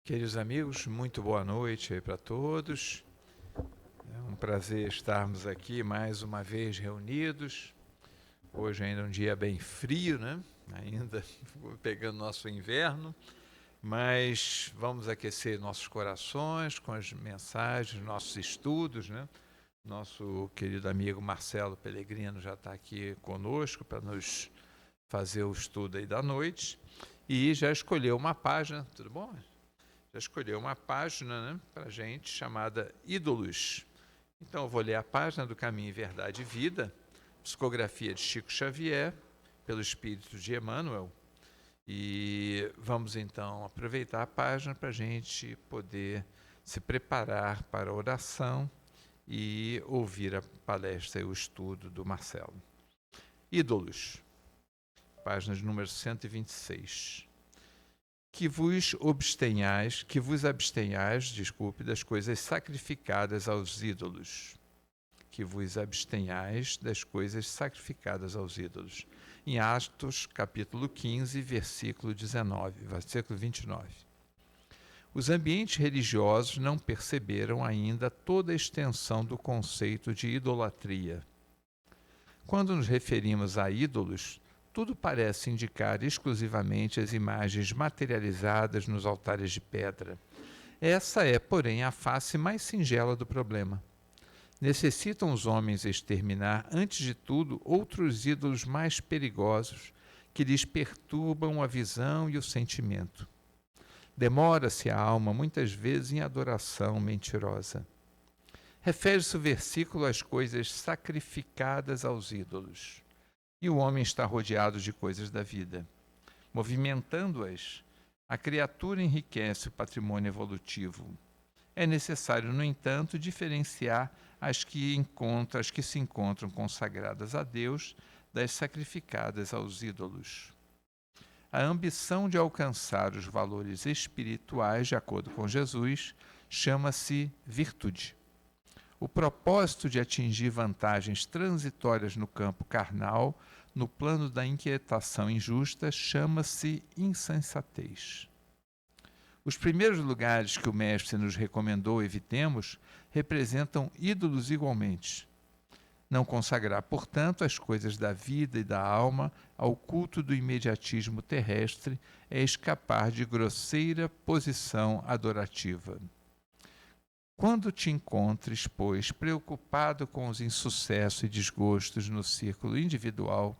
Queridos amigos, muito boa noite aí para todos. É um prazer estarmos aqui mais uma vez reunidos. Hoje ainda é um dia bem frio, né? Ainda pegando nosso inverno, mas vamos aquecer nossos corações com as mensagens, nossos estudos, né? Nosso querido amigo Marcelo Pellegrino já está aqui conosco para nos fazer o estudo aí da noite e já escolheu uma página, tudo bom? Já escolheu uma página, né, para a gente chamada Ídolos. Então eu vou ler a página do Caminho, Verdade e Vida, psicografia de Chico Xavier, pelo Espírito de Emmanuel. E vamos então aproveitar a página para a gente poder se preparar para a oração e ouvir a palestra e o estudo do Marcelo. Ídolos, página de número 126. Que vos abstenhais, das coisas sacrificadas aos ídolos. Que vos abstenhais das coisas sacrificadas aos ídolos. Em Atos, capítulo 15, versículo 29. Os ambientes religiosos não perceberam ainda toda a extensão do conceito de idolatria. Quando nos referimos a ídolos, tudo parece indicar exclusivamente as imagens materializadas nos altares de pedra. Essa é, porém, a face mais singela do problema. Necessitam os homens exterminar, antes de tudo, outros ídolos mais perigosos que lhes perturbam a visão e o sentimento. Demora-se a alma, muitas vezes, em adoração mentirosa. Refere-se o versículo às coisas sacrificadas aos ídolos. E o homem está rodeado de coisas da vida. Movimentando-as, a criatura enriquece o patrimônio evolutivo. É necessário, no entanto, diferenciar as que se encontram consagradas a Deus das sacrificadas aos ídolos. A ambição de alcançar os valores espirituais, de acordo com Jesus, chama-se virtude. O propósito de atingir vantagens transitórias no campo carnal, no plano da inquietação injusta, chama-se insensatez. Os primeiros lugares que o Mestre nos recomendou evitemos representam ídolos igualmente. Não consagrar, portanto, as coisas da vida e da alma ao culto do imediatismo terrestre é escapar de grosseira posição adorativa. Quando te encontres, pois, preocupado com os insucessos e desgostos no círculo individual,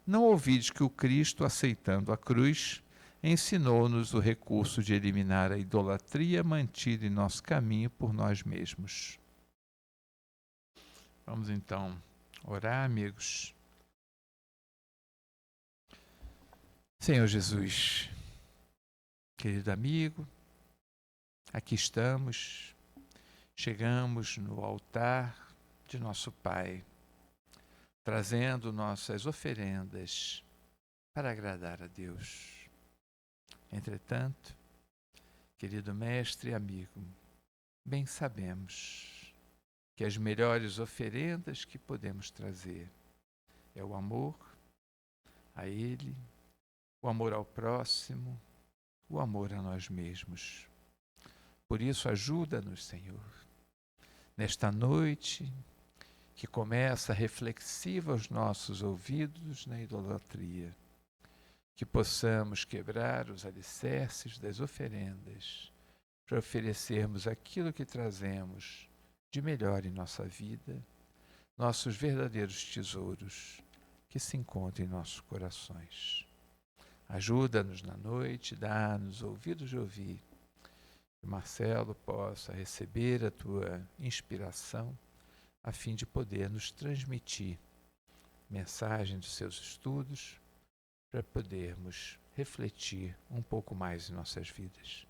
não ouvides que o Cristo, aceitando a cruz, ensinou-nos o recurso de eliminar a idolatria mantida em nosso caminho por nós mesmos. Vamos então orar, amigos. Senhor Jesus, querido amigo, aqui estamos. Chegamos no altar de nosso Pai, trazendo nossas oferendas para agradar a Deus. Entretanto, querido mestre e amigo, bem sabemos que as melhores oferendas que podemos trazer é o amor a Ele, o amor ao próximo, o amor a nós mesmos. Por isso, ajuda-nos, Senhor, nesta noite que começa reflexiva aos nossos ouvidos na idolatria, que possamos quebrar os alicerces das oferendas para oferecermos aquilo que trazemos de melhor em nossa vida, nossos verdadeiros tesouros que se encontram em nossos corações. Ajuda-nos na noite, dá-nos ouvidos de ouvir, que Marcelo possa receber a tua inspiração a fim de poder nos transmitir mensagem dos seus estudos para podermos refletir um pouco mais em nossas vidas.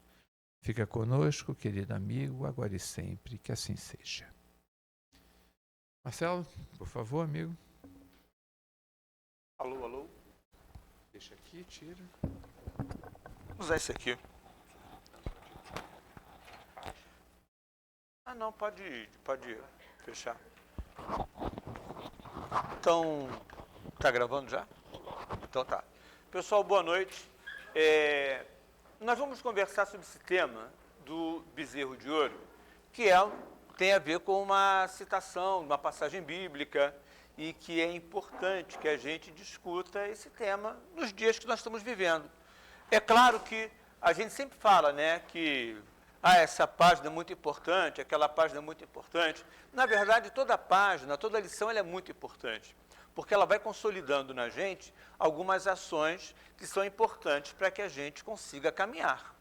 Fica conosco, querido amigo, agora e sempre, que assim seja. Marcelo, por favor, amigo. Alô, alô. Deixa aqui, tira. Vou usar esse aqui. Ah, não, pode fechar. Então, tá gravando já? Então tá. Pessoal, boa noite. nós vamos conversar sobre esse tema do bezerro de ouro, que tem a ver com uma citação, uma passagem bíblica, e que é importante que a gente discuta esse tema nos dias que nós estamos vivendo. É claro que a gente sempre fala, né, que essa página é muito importante, aquela página é muito importante. Na verdade, toda página, toda lição, ela é muito importante, porque ela vai consolidando na gente algumas ações que são importantes para que a gente consiga caminhar.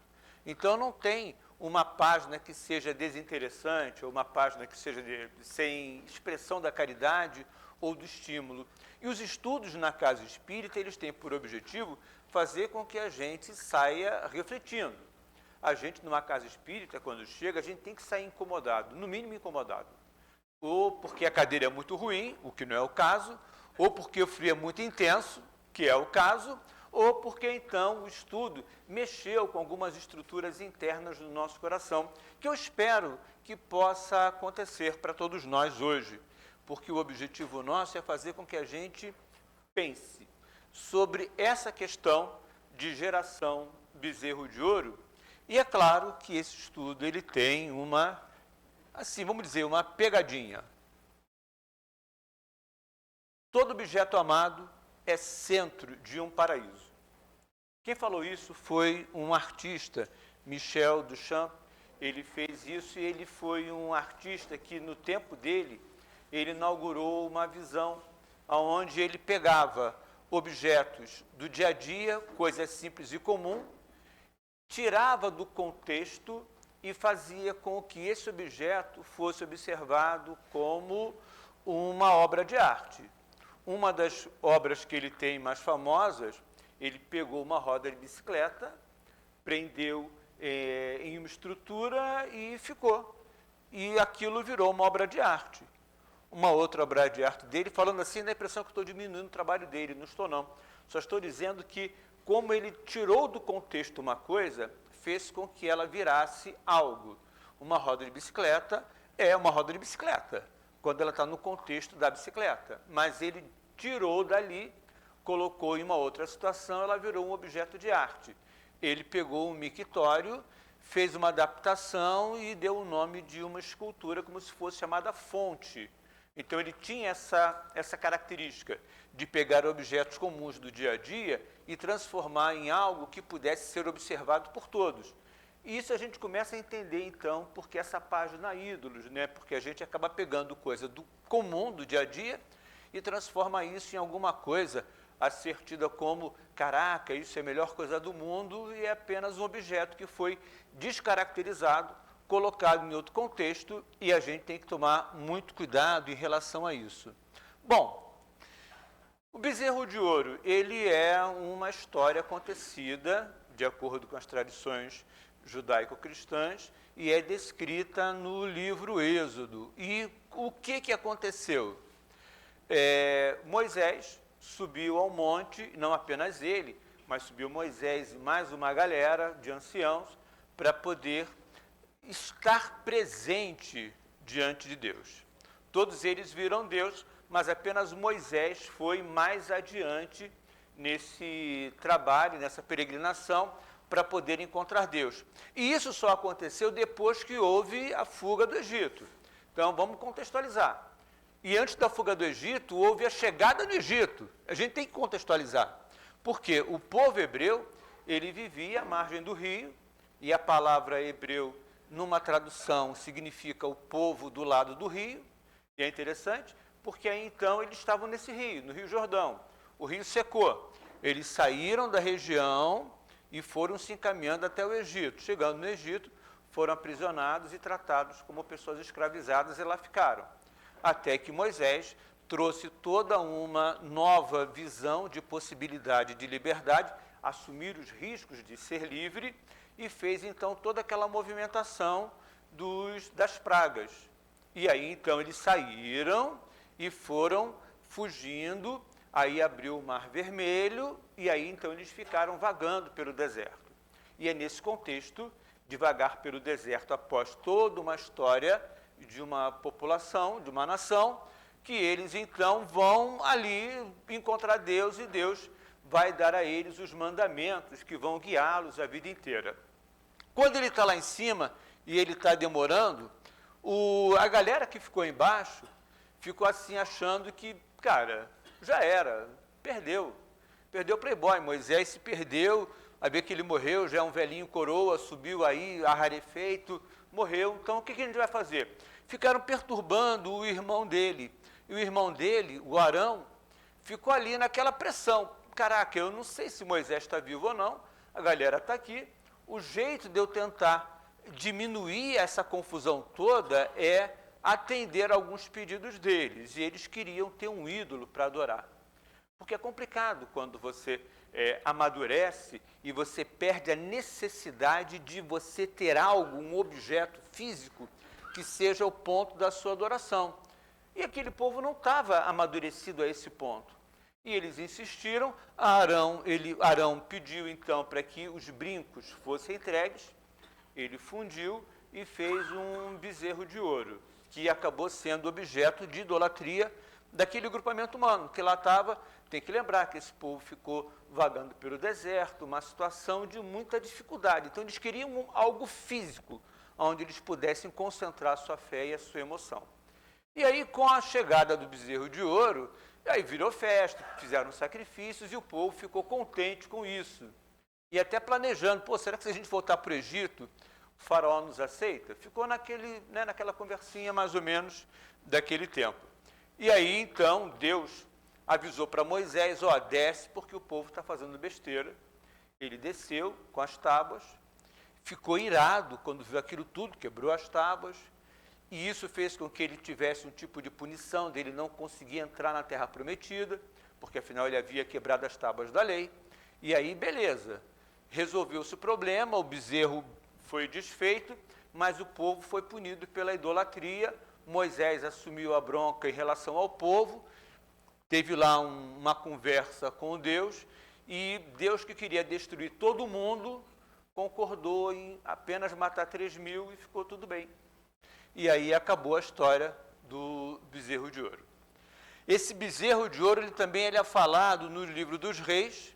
Então, não tem uma página que seja desinteressante, ou uma página que seja sem expressão da caridade ou do estímulo. E os estudos na casa espírita, eles têm por objetivo fazer com que a gente saia refletindo. A gente, numa casa espírita, quando chega, a gente tem que sair incomodado, no mínimo incomodado. Ou porque a cadeira é muito ruim, o que não é o caso, ou porque o frio é muito intenso, que é o caso, ou porque, então, o estudo mexeu com algumas estruturas internas do nosso coração, que eu espero que possa acontecer para todos nós hoje, porque o objetivo nosso é fazer com que a gente pense sobre essa questão de geração bezerro de ouro. E é claro que esse estudo ele tem uma, assim, vamos dizer, uma pegadinha. Todo objeto amado é centro de um paraíso. Quem falou isso foi um artista, Michel Duchamp. Ele fez isso e ele foi um artista que, no tempo dele, ele inaugurou uma visão onde ele pegava objetos do dia a dia, coisas simples e comuns, tirava do contexto e fazia com que esse objeto fosse observado como uma obra de arte. Uma das obras que ele tem mais famosas, ele pegou uma roda de bicicleta, prendeu em uma estrutura e ficou. E aquilo virou uma obra de arte. Uma outra obra de arte dele, falando assim, dá a impressão que eu estou diminuindo o trabalho dele, não estou não. Só estou dizendo que, como ele tirou do contexto uma coisa, fez com que ela virasse algo. Uma roda de bicicleta é uma roda de bicicleta, quando ela está no contexto da bicicleta. Mas ele tirou dali, colocou em uma outra situação, ela virou um objeto de arte. Ele pegou um mictório, fez uma adaptação e deu o nome de uma escultura como se fosse chamada fonte. Então, ele tinha essa característica de pegar objetos comuns do dia a dia e transformar em algo que pudesse ser observado por todos. E isso a gente começa a entender, então, porque essa página ídolos, né? Porque a gente acaba pegando coisa do comum, do dia a dia, e transforma isso em alguma coisa a ser tida como, caraca, isso é a melhor coisa do mundo, e é apenas um objeto que foi descaracterizado, colocado em outro contexto, e a gente tem que tomar muito cuidado em relação a isso. Bom, o bezerro de ouro, ele é uma história acontecida, de acordo com as tradições judaico-cristãs, e é descrita no livro Êxodo. E o que aconteceu? Moisés subiu ao monte, não apenas ele, mas subiu Moisés e mais uma galera de anciãos, para poder estar presente diante de Deus. Todos eles viram Deus, mas apenas Moisés foi mais adiante nesse trabalho, nessa peregrinação, para poder encontrar Deus. E isso só aconteceu depois que houve a fuga do Egito. Então, vamos contextualizar. E antes da fuga do Egito, houve a chegada no Egito. A gente tem que contextualizar. Porque o povo hebreu, ele vivia à margem do rio, e a palavra hebreu, numa tradução, significa o povo do lado do rio. E é interessante, porque aí então eles estavam nesse rio, no Rio Jordão. O rio secou. Eles saíram da região e foram se encaminhando até o Egito. Chegando no Egito, foram aprisionados e tratados como pessoas escravizadas, e lá ficaram. Até que Moisés trouxe toda uma nova visão de possibilidade de liberdade, assumir os riscos de ser livre, e fez então toda aquela movimentação das pragas. E aí então eles saíram e foram fugindo, aí abriu o Mar Vermelho, e aí então eles ficaram vagando pelo deserto. E é nesse contexto, de vagar pelo deserto, após toda uma história de uma população, de uma nação, que eles então vão ali encontrar Deus, e Deus vai dar a eles os mandamentos que vão guiá-los a vida inteira. Quando ele está lá em cima e ele está demorando, a galera que ficou embaixo ficou assim achando que, cara, já era, perdeu o Playboy, Moisés se perdeu, a ver que ele morreu, já é um velhinho coroa, subiu aí, rarefeito, morreu, então o que a gente vai fazer? Ficaram perturbando o irmão dele, e o irmão dele, o Arão, ficou ali naquela pressão, caraca, eu não sei se Moisés está vivo ou não, a galera está aqui, o jeito de eu tentar diminuir essa confusão toda é atender alguns pedidos deles, e eles queriam ter um ídolo para adorar. Porque é complicado quando você amadurece e você perde a necessidade de você ter algo, um objeto físico, que seja o ponto da sua adoração. E aquele povo não estava amadurecido a esse ponto. E eles insistiram, Arão pediu então para que os brincos fossem entregues, ele fundiu e fez um bezerro de ouro, que acabou sendo objeto de idolatria daquele grupamento humano, que lá estava. Tem que lembrar que esse povo ficou vagando pelo deserto, uma situação de muita dificuldade. Então, eles queriam algo físico, onde eles pudessem concentrar a sua fé e a sua emoção. E aí, com a chegada do bezerro de ouro, aí virou festa, fizeram sacrifícios e o povo ficou contente com isso. E até planejando, será que se a gente voltar para o Egito, o faraó nos aceita? Ficou naquela conversinha mais ou menos daquele tempo. E aí, então, Deus avisou para Moisés, desce porque o povo está fazendo besteira. Ele desceu com as tábuas, ficou irado quando viu aquilo tudo, quebrou as tábuas, e isso fez com que ele tivesse um tipo de punição, dele não conseguir entrar na terra prometida, porque afinal ele havia quebrado as tábuas da lei. E aí, beleza, resolveu-se o problema, o bezerro foi desfeito, mas o povo foi punido pela idolatria. Moisés assumiu a bronca em relação ao povo, teve lá uma conversa com Deus, e Deus, que queria destruir todo mundo, concordou em apenas matar 3.000 e ficou tudo bem. E aí acabou a história do bezerro de ouro. Esse bezerro de ouro ele também é falado no livro dos reis,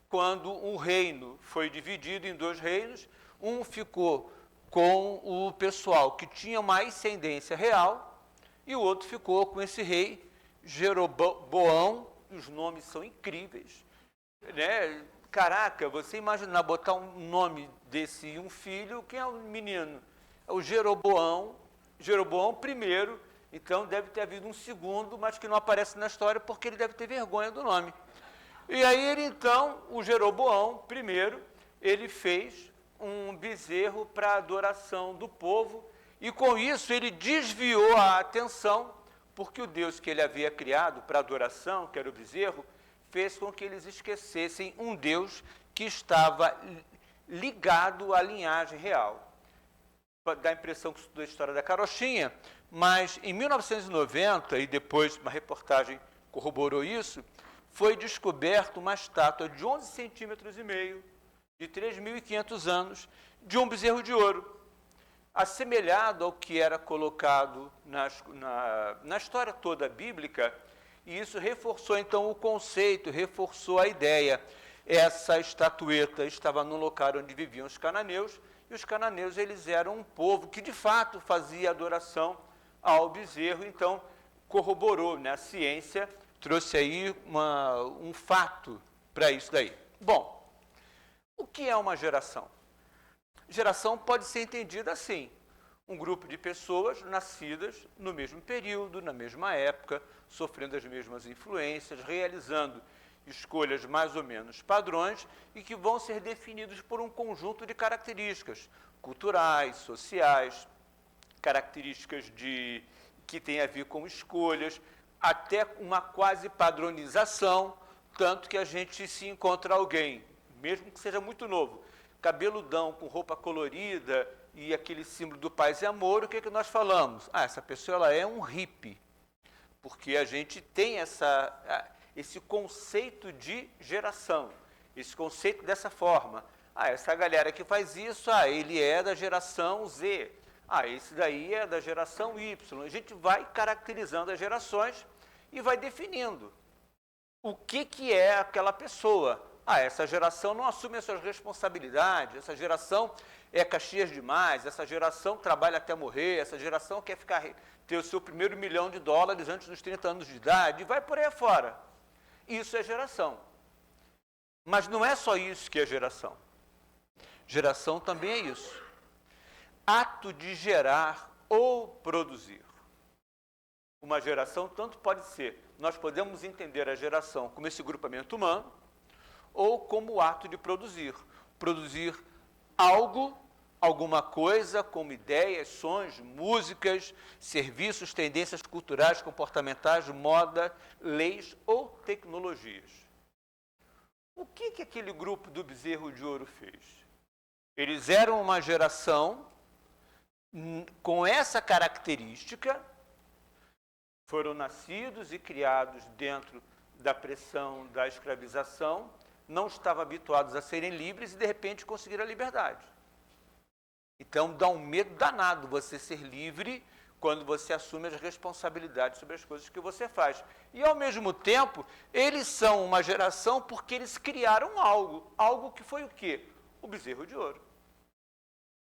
quando um reino foi dividido em 2 reinos, um ficou com o pessoal que tinha uma ascendência real, e o outro ficou com esse rei Jeroboão. Os nomes são incríveis, né? Caraca, você imaginar botar um nome desse e um filho, quem é o menino? É o Jeroboão primeiro, então deve ter havido um segundo, mas que não aparece na história porque ele deve ter vergonha do nome. E aí o Jeroboão primeiro, ele fez um bezerro para a adoração do povo, e com isso ele desviou a atenção, porque o Deus que ele havia criado para adoração, que era o bezerro, fez com que eles esquecessem um Deus que estava ligado à linhagem real. Dá a impressão que estudou a história da carochinha, mas em 1990, e depois uma reportagem corroborou isso, foi descoberta uma estátua de 11,5 centímetros, de 3.500 anos, de um bezerro de ouro, assemelhado ao que era colocado na história toda bíblica, e isso reforçou então o conceito, reforçou a ideia. Essa estatueta estava no local onde viviam os cananeus, e os cananeus eles eram um povo que de fato fazia adoração ao bezerro, então corroborou, né? A ciência trouxe aí um fato para isso daí. Bom, o que é uma geração? Geração pode ser entendida assim: um grupo de pessoas nascidas no mesmo período, na mesma época, sofrendo as mesmas influências, realizando escolhas mais ou menos padrões e que vão ser definidos por um conjunto de características culturais, sociais, características que têm a ver com escolhas, até uma quase padronização, tanto que a gente se encontra alguém, mesmo que seja muito novo, cabeludão, com roupa colorida e aquele símbolo do paz e amor, o que é que nós falamos? Essa pessoa ela é um hippie, porque a gente tem esse conceito de geração, esse conceito dessa forma. Essa galera que faz isso, ele é da geração Z, esse daí é da geração Y. A gente vai caracterizando as gerações e vai definindo o que é aquela pessoa. Essa geração não assume as suas responsabilidades, essa geração é Caxias demais, essa geração trabalha até morrer, essa geração quer ter o seu primeiro $1 milhão antes dos 30 anos de idade, e vai por aí fora. Isso é geração. Mas não é só isso que é geração. Geração também é isso. Ato de gerar ou produzir. Uma geração tanto pode ser, nós podemos entender a geração como esse grupamento humano, ou como o ato de produzir. Produzir algo, alguma coisa, como ideias, sons, músicas, serviços, tendências culturais, comportamentais, moda, leis ou tecnologias. O que aquele grupo do Bezerro de Ouro fez? Eles eram uma geração com essa característica, foram nascidos e criados dentro da pressão da escravização, não estavam habituados a serem livres e, de repente, conseguiram a liberdade. Então, dá um medo danado você ser livre quando você assume as responsabilidades sobre as coisas que você faz. E, ao mesmo tempo, eles são uma geração porque eles criaram algo que foi o quê? O Bezerro de Ouro.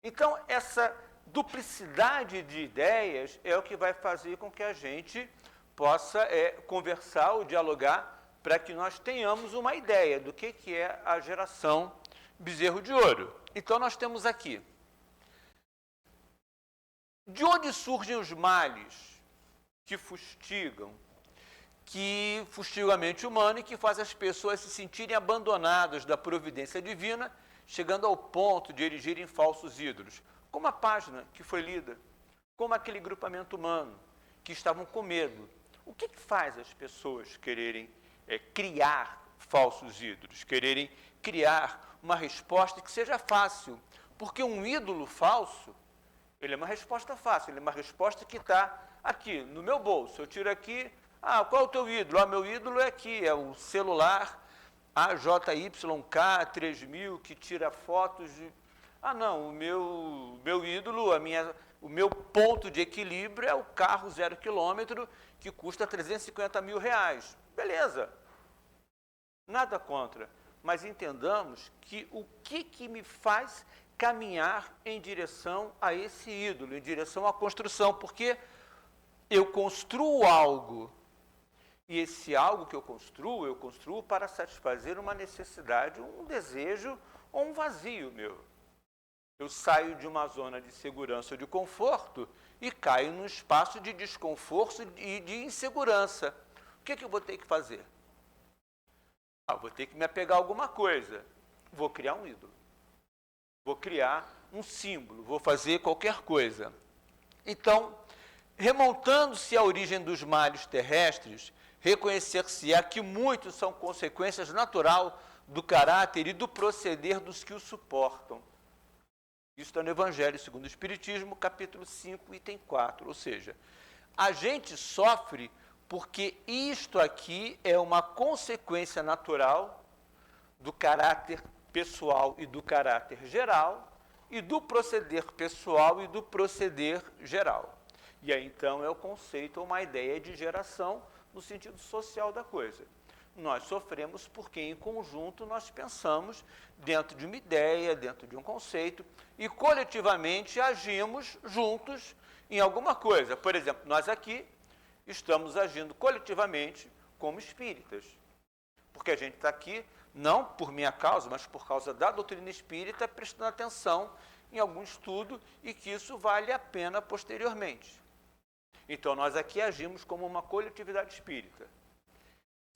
Então, essa duplicidade de ideias é o que vai fazer com que a gente possa conversar ou dialogar para que nós tenhamos uma ideia do que é a geração Bezerro de Ouro. Então, nós temos aqui, de onde surgem os males que fustigam a mente humana e que fazem as pessoas se sentirem abandonadas da providência divina, chegando ao ponto de erigirem falsos ídolos, como a página que foi lida, como aquele grupamento humano, que estavam com medo. O que faz as pessoas quererem criar falsos ídolos, quererem criar uma resposta que seja fácil? Porque um ídolo falso, ele é uma resposta fácil, ele é uma resposta que está aqui, no meu bolso. Eu tiro aqui, qual é o teu ídolo? Meu ídolo é aqui, é o celular AJYK 3000, que tira fotos de... não, o meu ídolo, o meu ponto de equilíbrio é o carro 0 km, que custa R$350 mil. Beleza, nada contra, mas entendamos que o que me faz caminhar em direção a esse ídolo, em direção à construção, porque eu construo algo, e esse algo que eu construo para satisfazer uma necessidade, um desejo ou um vazio meu. Eu saio de uma zona de segurança ou de conforto e caio num espaço de desconforto e de insegurança. O que eu vou ter que fazer? Vou ter que me apegar a alguma coisa. Vou criar um ídolo. Vou criar um símbolo. Vou fazer qualquer coisa. Então, remontando-se à origem dos males terrestres, reconhecer-se-á que muitos são consequências natural do caráter e do proceder dos que o suportam. Isso está no Evangelho segundo o Espiritismo, capítulo 5, item 4. Ou seja, a gente sofre porque isto aqui é uma consequência natural do caráter pessoal e do caráter geral, e do proceder pessoal e do proceder geral. E aí, então, é o conceito ou uma ideia de geração no sentido social da coisa. Nós sofremos porque, em conjunto, nós pensamos dentro de uma ideia, dentro de um conceito, e coletivamente agimos juntos em alguma coisa. Por exemplo, nós aqui estamos agindo coletivamente como espíritas, porque a gente está aqui, não por minha causa, mas por causa da doutrina espírita, prestando atenção em algum estudo e que isso vale a pena posteriormente. Então, nós aqui agimos como uma coletividade espírita.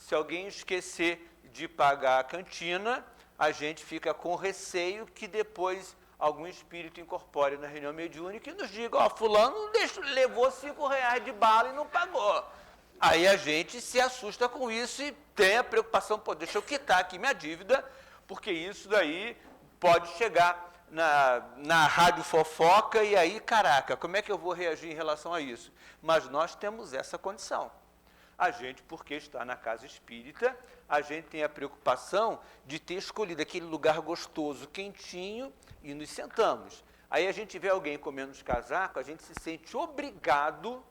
Se alguém esquecer de pagar a cantina, a gente fica com receio que depois algum espírito incorpore na reunião mediúnica e nos diga, fulano levou R$5 de bala e não pagou. Aí a gente se assusta com isso e tem a preocupação, deixa eu quitar aqui minha dívida, porque isso daí pode chegar na rádio fofoca e aí, caraca, como é que eu vou reagir em relação a isso? Mas nós temos essa condição. A gente, porque está na casa espírita, a gente tem a preocupação de ter escolhido aquele lugar gostoso, quentinho, e nos sentamos. Aí a gente vê alguém comendo os casacos, a gente se sente obrigado,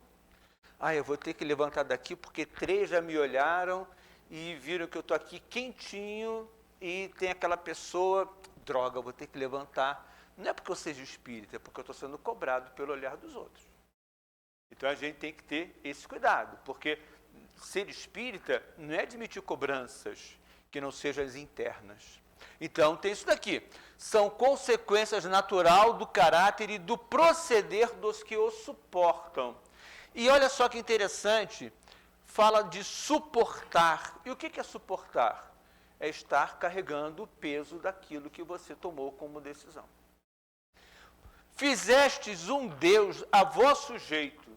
eu vou ter que levantar daqui porque 3 já me olharam e viram que eu estou aqui quentinho e tem aquela pessoa, droga, vou ter que levantar. Não é porque eu seja espírita, é porque eu estou sendo cobrado pelo olhar dos outros. Então a gente tem que ter esse cuidado, porque ser espírita não é admitir cobranças que não sejam as internas. Então tem isso daqui. São consequências natural do caráter e do proceder dos que o suportam. E olha só que interessante, fala de suportar. E o que é suportar? É estar carregando o peso daquilo que você tomou como decisão. Fizestes um Deus a vosso jeito,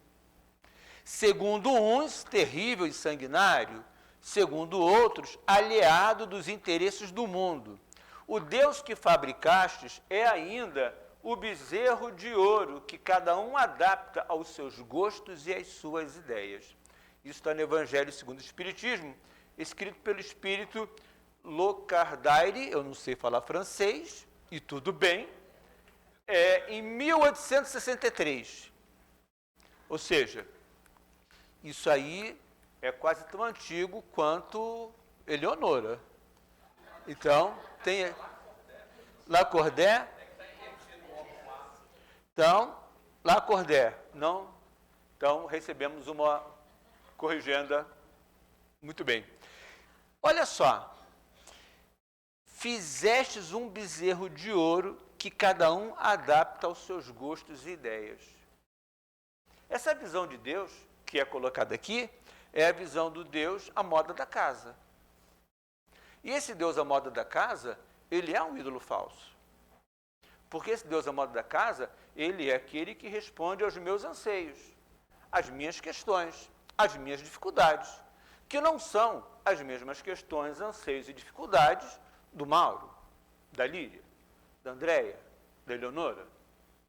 segundo uns terrível e sanguinário, segundo outros alheado dos interesses do mundo. O Deus que fabricastes é ainda o bezerro de ouro que cada um adapta aos seus gostos e às suas ideias. Isso está no Evangelho segundo o Espiritismo, escrito pelo espírito Locardaire, eu não sei falar francês, e tudo bem, em 1863. Ou seja, isso aí é quase tão antigo quanto Eleonora. Então, tem Lacordaire. Então, Lacordaire, não? Então, recebemos uma corrigenda. Muito bem. Olha só. Fizestes um bezerro de ouro que cada um adapta aos seus gostos e ideias. Essa visão de Deus, que é colocada aqui, é a visão do Deus à moda da casa. E esse Deus à moda da casa, ele é um ídolo falso. Porque esse Deus à moda da casa, ele é aquele que responde aos meus anseios, às minhas questões, às minhas dificuldades, que não são as mesmas questões, anseios e dificuldades do Mauro, da Líria, da Andréia, da Eleonora,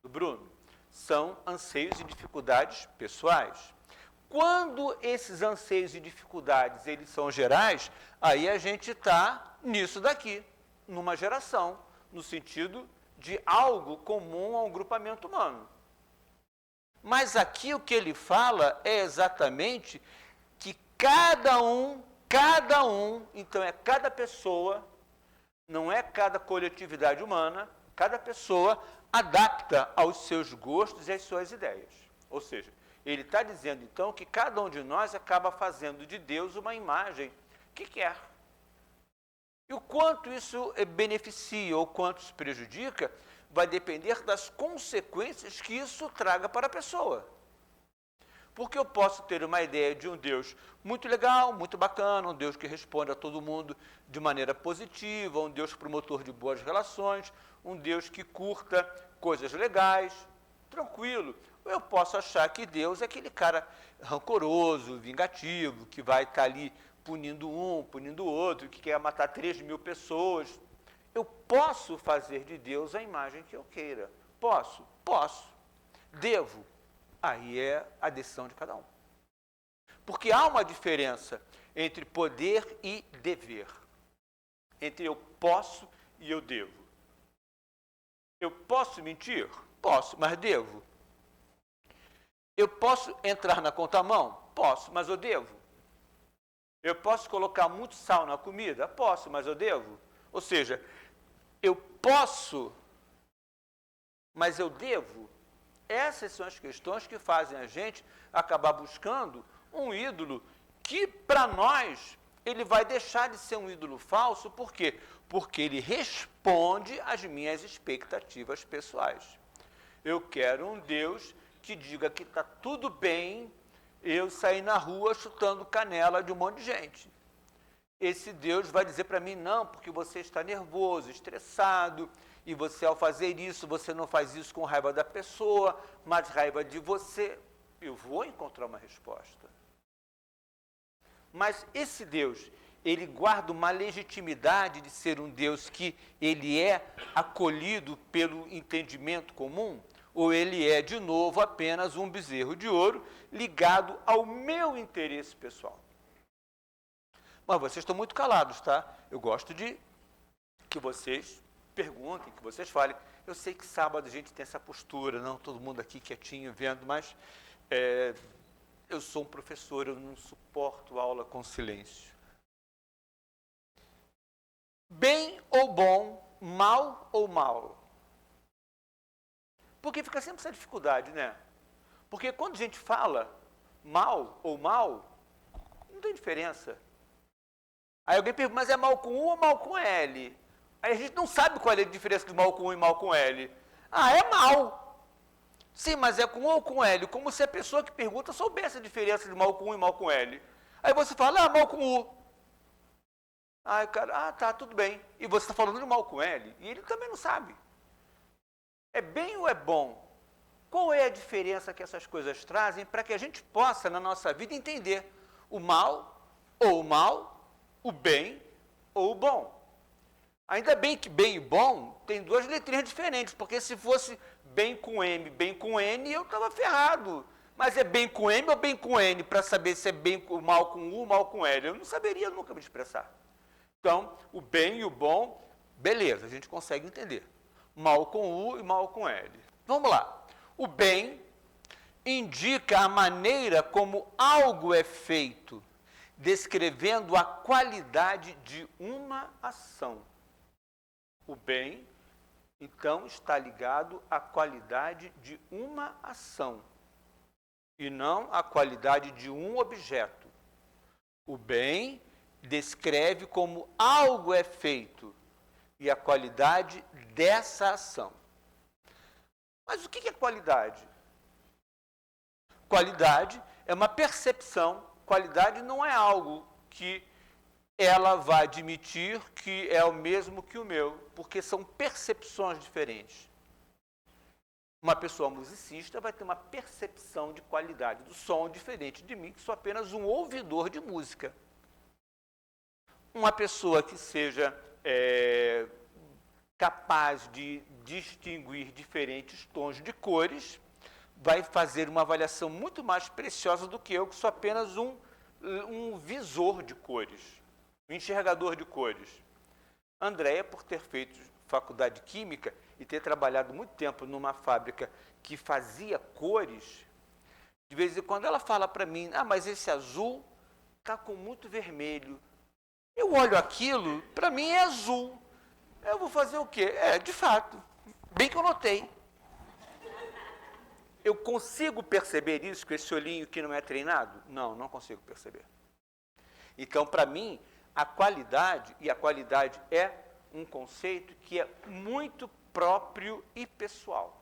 do Bruno. São anseios e dificuldades pessoais. Quando esses anseios e dificuldades eles são gerais, aí a gente está nisso daqui, numa geração, no sentido de algo comum a um grupamento humano. Mas aqui o que ele fala é exatamente que cada um, então é cada pessoa, não é cada coletividade humana, cada pessoa adapta aos seus gostos e às suas ideias. Ou seja, ele está dizendo, então, que cada um de nós acaba fazendo de Deus uma imagem que quer. E o quanto isso beneficia ou quanto isso prejudica, vai depender das consequências que isso traga para a pessoa. Porque eu posso ter uma ideia de um Deus muito legal, muito bacana, um Deus que responde a todo mundo de maneira positiva, um Deus promotor de boas relações, um Deus que curta coisas legais, tranquilo. Ou eu posso achar que Deus é aquele cara rancoroso, vingativo, que vai estar ali punindo um, punindo o outro, que quer matar 3.000 pessoas. Eu posso fazer de Deus a imagem que eu queira. Posso? Posso. Devo? Aí é a decisão de cada um. Porque há uma diferença entre poder e dever. Entre eu posso e eu devo. Eu posso mentir? Posso, mas devo. Eu posso entrar na contramão? Posso, mas eu devo. Eu posso colocar muito sal na comida? Posso, mas eu devo. Ou seja, eu posso, mas eu devo. Essas são as questões que fazem a gente acabar buscando um ídolo que, para nós, ele vai deixar de ser um ídolo falso. Por quê? Porque ele responde às minhas expectativas pessoais. Eu quero um Deus que diga que está tudo bem eu sair na rua chutando canela de um monte de gente. Esse Deus vai dizer para mim, não, porque você está nervoso, estressado, e você, ao fazer isso, você não faz isso com raiva da pessoa, mas raiva de você. Eu vou encontrar uma resposta. Mas esse Deus, ele guarda uma legitimidade de ser um Deus que ele é acolhido pelo entendimento comum, ou ele é, de novo, apenas um bezerro de ouro ligado ao meu interesse pessoal? Mas vocês estão muito calados, tá? Eu gosto de que vocês perguntem, que vocês falem. Eu sei que sábado a gente tem essa postura, não todo mundo aqui quietinho vendo, mas eu sou um professor, eu não suporto aula com silêncio. Bem ou bom, mal ou mal? Porque fica sempre essa dificuldade, né? Porque quando a gente fala mal ou mal, não tem diferença. Aí alguém pergunta, mas é mal com U ou mal com L? Aí a gente não sabe qual é a diferença de mal com U e mal com L. Ah, é mal. Sim, mas é com U ou com L? Como se a pessoa que pergunta soubesse a diferença de mal com U e mal com L. Aí você fala, mal com U. Aí o cara, tá, tudo bem. E você está falando de mal com L, e ele também não sabe. É bem ou é bom? Qual é a diferença que essas coisas trazem para que a gente possa, na nossa vida, entender o mal ou o mal, o bem ou o bom? Ainda bem que bem e bom tem duas letrinhas diferentes, porque se fosse bem com M, bem com N, eu estava ferrado. Mas é bem com M ou bem com N, para saber se é bem com mal com U, mal com L? Eu não saberia nunca me expressar. Então, o bem e o bom, beleza, a gente consegue entender. Mal com U e mal com L. Vamos lá. O bem indica a maneira como algo é feito, descrevendo a qualidade de uma ação. O bem, então, está ligado à qualidade de uma ação, e não à qualidade de um objeto. O bem descreve como algo é feito e a qualidade dessa ação. Mas o que é qualidade? Qualidade é uma percepção. Qualidade não é algo que ela vai admitir que é o mesmo que o meu, porque são percepções diferentes. Uma pessoa musicista vai ter uma percepção de qualidade do som diferente de mim, que sou apenas um ouvidor de música. Uma pessoa que seja capaz de distinguir diferentes tons de cores vai fazer uma avaliação muito mais preciosa do que eu, que sou apenas um visor de cores, um enxergador de cores. Andréia, por ter feito faculdade de Química e ter trabalhado muito tempo numa fábrica que fazia cores, de vez em quando ela fala para mim, mas esse azul está com muito vermelho. Eu olho aquilo, para mim é azul. Eu vou fazer o quê? De fato, bem que eu notei. Eu consigo perceber isso com esse olhinho que não é treinado? Não, não consigo perceber. Então, para mim, a qualidade é um conceito que é muito próprio e pessoal,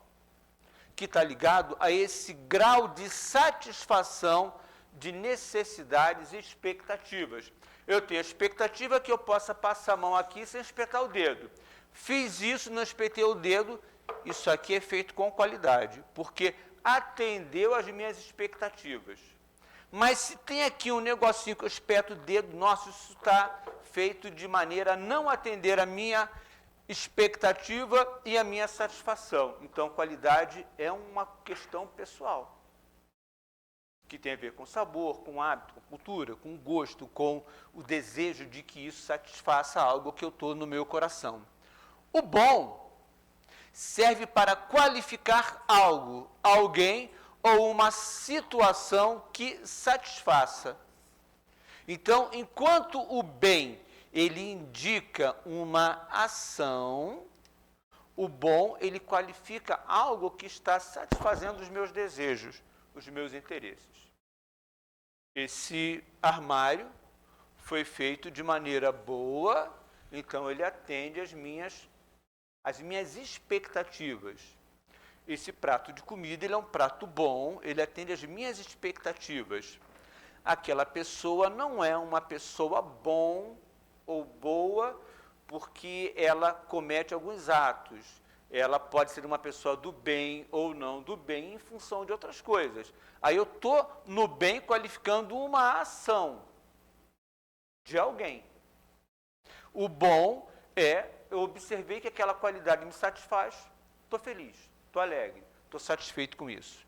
que está ligado a esse grau de satisfação de necessidades e expectativas. Eu tenho a expectativa que eu possa passar a mão aqui sem espetar o dedo. Fiz isso, não espetei o dedo, isso aqui é feito com qualidade, porque atendeu às minhas expectativas. Mas se tem aqui um negocinho que eu espeto o dedo, nossa, isso está feito de maneira a não atender a minha expectativa e a minha satisfação. Então, qualidade é uma questão pessoal, que tem a ver com sabor, com hábito, com cultura, com gosto, com o desejo de que isso satisfaça algo que eu estou no meu coração. O bom serve para qualificar algo, alguém ou uma situação que satisfaça. Então, enquanto o bem, ele indica uma ação, o bom, ele qualifica algo que está satisfazendo os meus desejos, os meus interesses. Esse armário foi feito de maneira boa, então ele atende às minhas expectativas. Esse prato de comida, ele é um prato bom, ele atende às minhas expectativas. Aquela pessoa não é uma pessoa bom ou boa porque ela comete alguns atos. Ela pode ser uma pessoa do bem ou não do bem em função de outras coisas. Aí eu estou no bem qualificando uma ação de alguém. O bom eu observei que aquela qualidade me satisfaz, estou feliz, estou alegre, estou satisfeito com isso.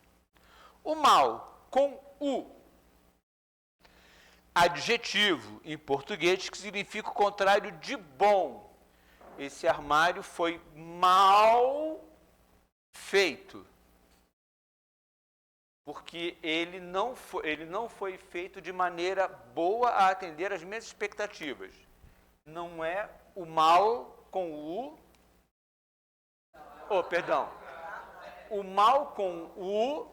O mal, com U, adjetivo em português que significa o contrário de bom. Esse armário foi mal feito, porque ele não foi feito de maneira boa a atender às minhas expectativas. não é o mal com o... Oh, perdão. O mal com o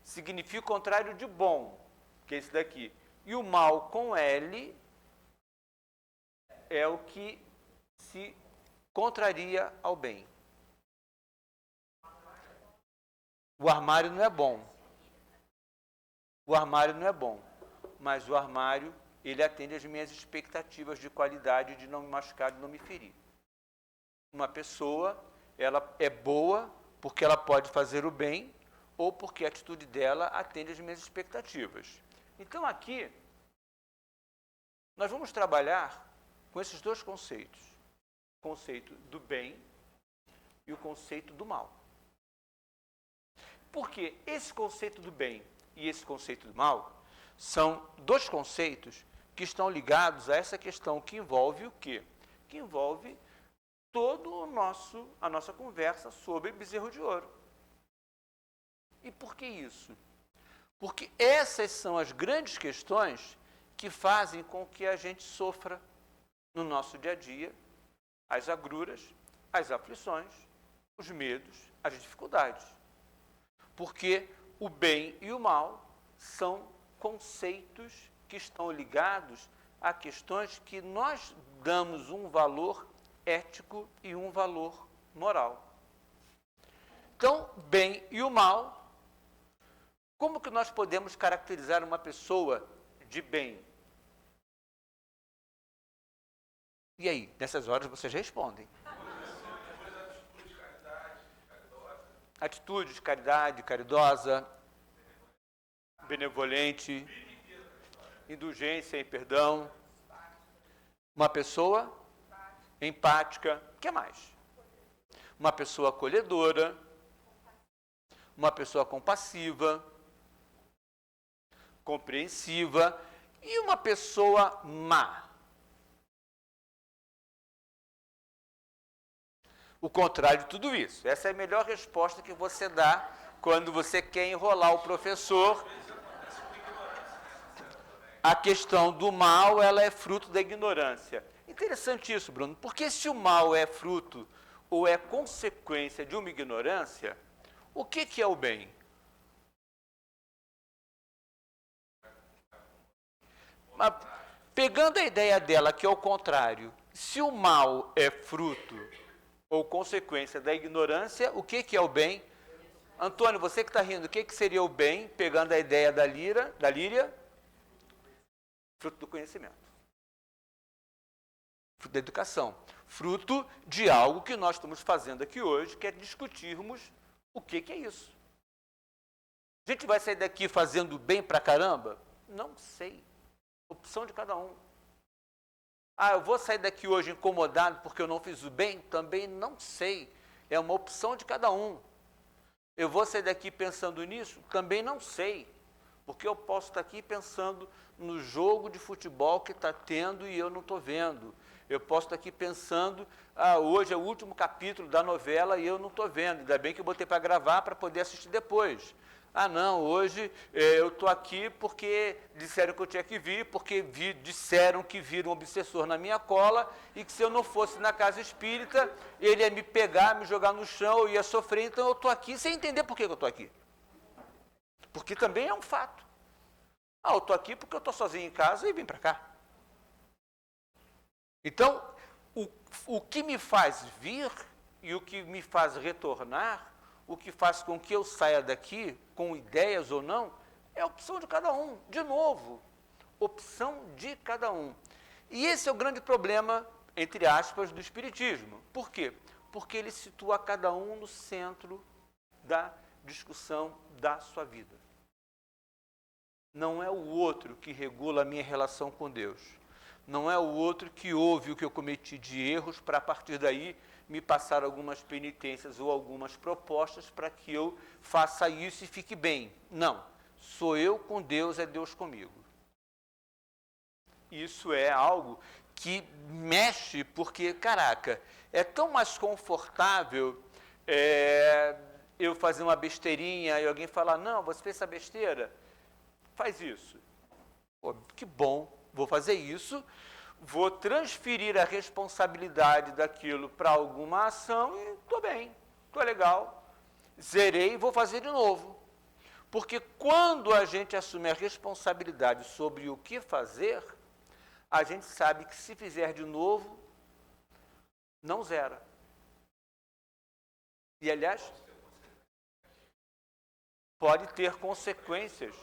significa o contrário de bom, que é esse daqui. E o mal com L é o que se contraria ao bem. O armário não é bom. O armário não é bom, mas o armário, ele atende às minhas expectativas de qualidade, de não me machucar, de não me ferir. Uma pessoa, ela é boa porque ela pode fazer o bem ou porque a atitude dela atende às minhas expectativas. Então, aqui, nós vamos trabalhar com esses dois conceitos. O conceito do bem e o conceito do mal. Porque esse conceito do bem e esse conceito do mal são dois conceitos que estão ligados a essa questão que envolve o quê? Que envolve todo a nossa conversa sobre bezerro de ouro. E por que isso? Porque essas são as grandes questões que fazem com que a gente sofra no nosso dia a dia as agruras, as aflições, os medos, as dificuldades. Porque o bem e o mal são conceitos que estão ligados a questões que nós damos um valor ético e um valor moral. Então, bem e o mal, como que nós podemos caracterizar uma pessoa de bem? E aí, nessas horas vocês respondem. Atitude de caridade, caridosa, benevolente, indulgência e perdão. Uma pessoa empática. O que mais? Uma pessoa acolhedora. Uma pessoa compassiva. Compreensiva. E uma pessoa má. O contrário de tudo isso. Essa é a melhor resposta que você dá quando você quer enrolar o professor. A questão do mal, ela é fruto da ignorância. Interessante isso, Bruno, porque se o mal é fruto ou é consequência de uma ignorância, o que é o bem? Mas, pegando a ideia dela, que é o contrário, se o mal é fruto ou consequência da ignorância, o que é o bem? Antônio, você que está rindo, o que seria o bem, pegando a ideia da Líria? Fruto do conhecimento. Fruto da educação. Fruto de algo que nós estamos fazendo aqui hoje, que é discutirmos o que é isso. A gente vai sair daqui fazendo bem pra caramba? Não sei. Opção de cada um. Ah, eu vou sair daqui hoje incomodado porque eu não fiz o bem? Também não sei. É uma opção de cada um. Eu vou sair daqui pensando nisso? Também não sei. Porque eu posso estar aqui pensando no jogo de futebol que está tendo e eu não estou vendo. Eu posso estar aqui pensando, hoje é o último capítulo da novela e eu não estou vendo. Ainda bem que eu botei para gravar para poder assistir depois. Ah, não, hoje eu estou aqui porque disseram que eu tinha que vir, porque disseram que viram um obsessor na minha cola e que se eu não fosse na casa espírita, ele ia me pegar, me jogar no chão, eu ia sofrer, então eu estou aqui sem entender por que eu estou aqui. Porque também é um fato. Eu estou aqui porque eu estou sozinho em casa e vim para cá. Então, o que me faz vir e o que me faz retornar, o que faz com que eu saia daqui, com ideias ou não, é a opção de cada um. De novo, opção de cada um. E esse é o grande problema, entre aspas, do Espiritismo. Por quê? Porque ele situa cada um no centro da discussão da sua vida. Não é o outro que regula a minha relação com Deus. Não é o outro que ouve o que eu cometi de erros para, a partir daí, me passar algumas penitências ou algumas propostas para que eu faça isso e fique bem. Não. Sou eu com Deus, é Deus comigo. Isso é algo que mexe, porque, caraca, é tão mais confortável eu fazer uma besteirinha e alguém falar, não, você fez essa besteira? Faz isso. Pô, que bom, vou fazer isso, vou transferir a responsabilidade daquilo para alguma ação e estou bem, estou legal, zerei e vou fazer de novo. Porque quando a gente assume a responsabilidade sobre o que fazer, a gente sabe que se fizer de novo, não zera. E, aliás, pode ter consequências.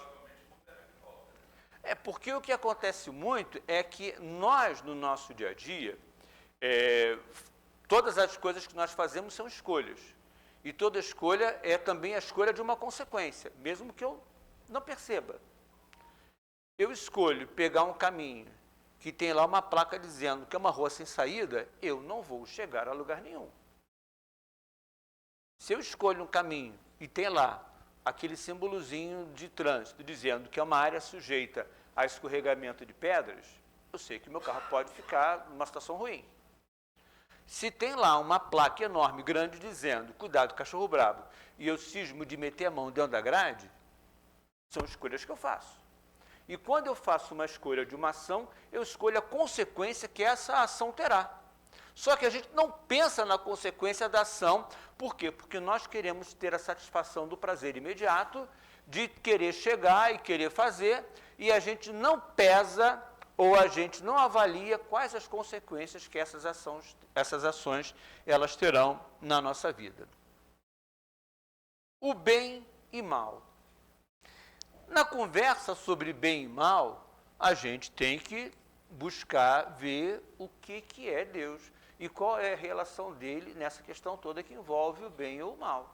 É porque o que acontece muito é que nós, no nosso dia a dia, todas as coisas que nós fazemos são escolhas. E toda escolha é também a escolha de uma consequência, mesmo que eu não perceba. Eu escolho pegar um caminho que tem lá uma placa dizendo que é uma rua sem saída, eu não vou chegar a lugar nenhum. Se eu escolho um caminho e tem lá aquele símbolozinho de trânsito dizendo que é uma área sujeita a escorregamento de pedras, eu sei que meu carro pode ficar numa situação ruim. Se tem lá uma placa enorme, grande, dizendo, cuidado, cachorro brabo, e eu cismo de meter a mão dentro da grade, são escolhas que eu faço. E quando eu faço uma escolha de uma ação, eu escolho a consequência que essa ação terá. Só que a gente não pensa na consequência da ação. Por quê? Porque nós queremos ter a satisfação do prazer imediato, de querer chegar e querer fazer, e a gente não pesa ou a gente não avalia quais as consequências que essas ações elas terão na nossa vida. O bem e mal. Na conversa sobre bem e mal, a gente tem que buscar ver o que é Deus e qual é a relação dele nessa questão toda que envolve o bem ou o mal.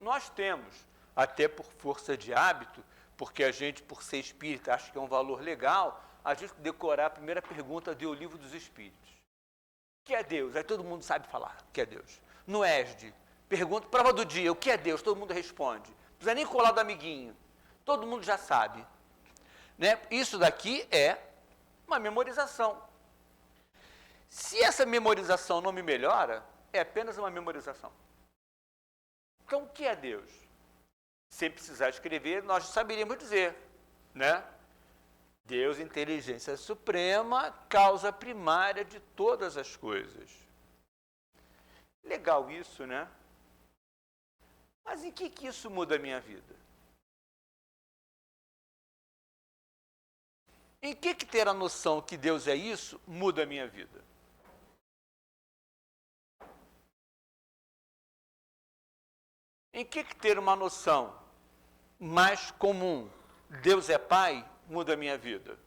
Nós temos, até por força de hábito, porque a gente, por ser espírita, acha que é um valor legal, a gente decorar a primeira pergunta do Livro dos Espíritos. O que é Deus? Aí todo mundo sabe falar o que é Deus. No ESD, pergunta, prova do dia, o que é Deus? Todo mundo responde. Não precisa nem colar do amiguinho. Todo mundo já sabe. Né? Isso daqui é uma memorização. Se essa memorização não me melhora, é apenas uma memorização. Então, o que é Deus? Sem precisar escrever, nós saberíamos dizer, né? Deus, inteligência suprema, causa primária de todas as coisas. Legal isso, né? Mas em que isso muda a minha vida? Em que ter a noção que Deus é isso muda a minha vida? Em que ter uma noção mais comum, Deus é Pai, muda a minha vida?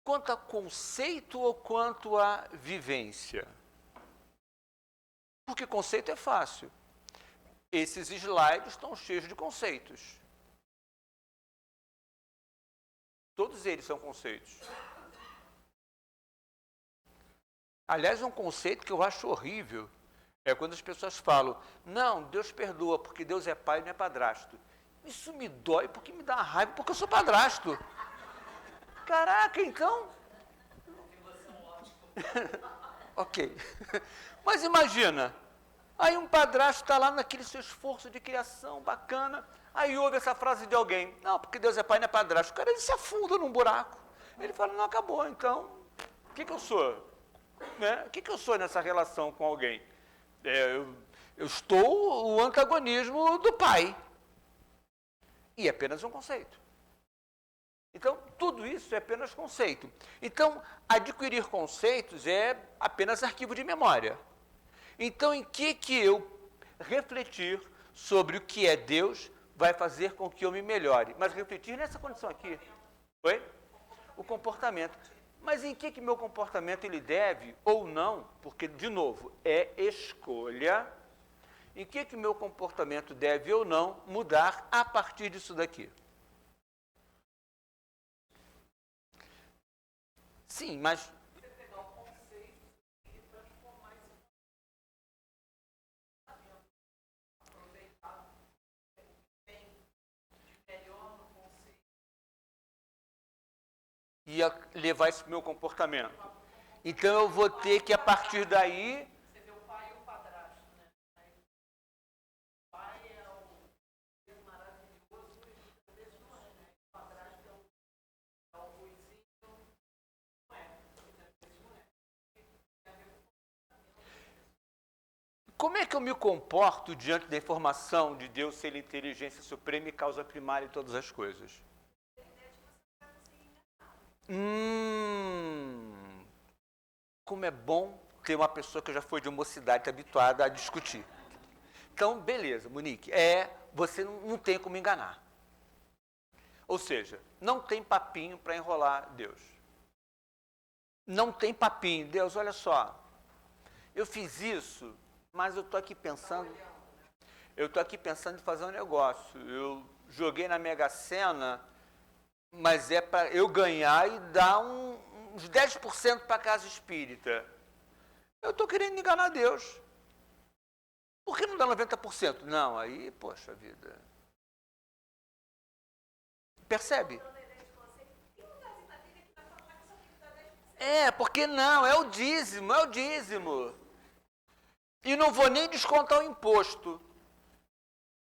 Quanto a conceito ou quanto a vivência? Porque conceito é fácil. Esses slides estão cheios de conceitos. Todos eles são conceitos. Aliás, um conceito que eu acho horrível é quando as pessoas falam, não, Deus perdoa porque Deus é pai e não é padrasto. Isso me dói porque me dá raiva porque eu sou padrasto. Caraca, então... Ok. Mas imagina, aí um padrasto está lá naquele seu esforço de criação bacana, aí ouve essa frase de alguém, não, porque Deus é pai e não é padrasto. O cara, ele se afunda num buraco. Ele fala, não, acabou, então, o que eu sou? Né? O que eu sou nessa relação com alguém? Eu estou o antagonismo do pai. E é apenas um conceito. Então, tudo isso é apenas conceito. Então, adquirir conceitos é apenas arquivo de memória. Então, em que eu refletir sobre o que é Deus vai fazer com que eu me melhore? Mas refletir nessa condição aqui. Oi? O comportamento. Mas em que meu comportamento ele deve ou não, porque, de novo, é escolha, em que meu comportamento deve ou não mudar a partir disso daqui? Sim, mas... Você pegar o conceito e transformar isso em aproveitar o que tem de melhor no conceito. E levar isso para o meu comportamento. Então eu vou ter que, a partir daí... Você vê o pai e o padrasto, né? O pai é o Deus maravilhoso e às vezes não é. Como é que eu me comporto diante da informação de Deus ser inteligência suprema e causa primária em todas as coisas? Como é bom ter uma pessoa que já foi de mocidade habituada a discutir. Então, beleza, Monique, você não tem como enganar. Ou seja, não tem papinho para enrolar Deus. Não tem papinho. Deus, olha só, eu fiz isso, mas eu estou aqui pensando em fazer um negócio. Eu joguei na Mega Sena, mas é para eu ganhar e dar uns 10% para a casa espírita. Eu estou querendo enganar Deus. Por que não dá 90%? Não, aí, poxa vida. Percebe? Porque não, é o dízimo. E não vou nem descontar o imposto.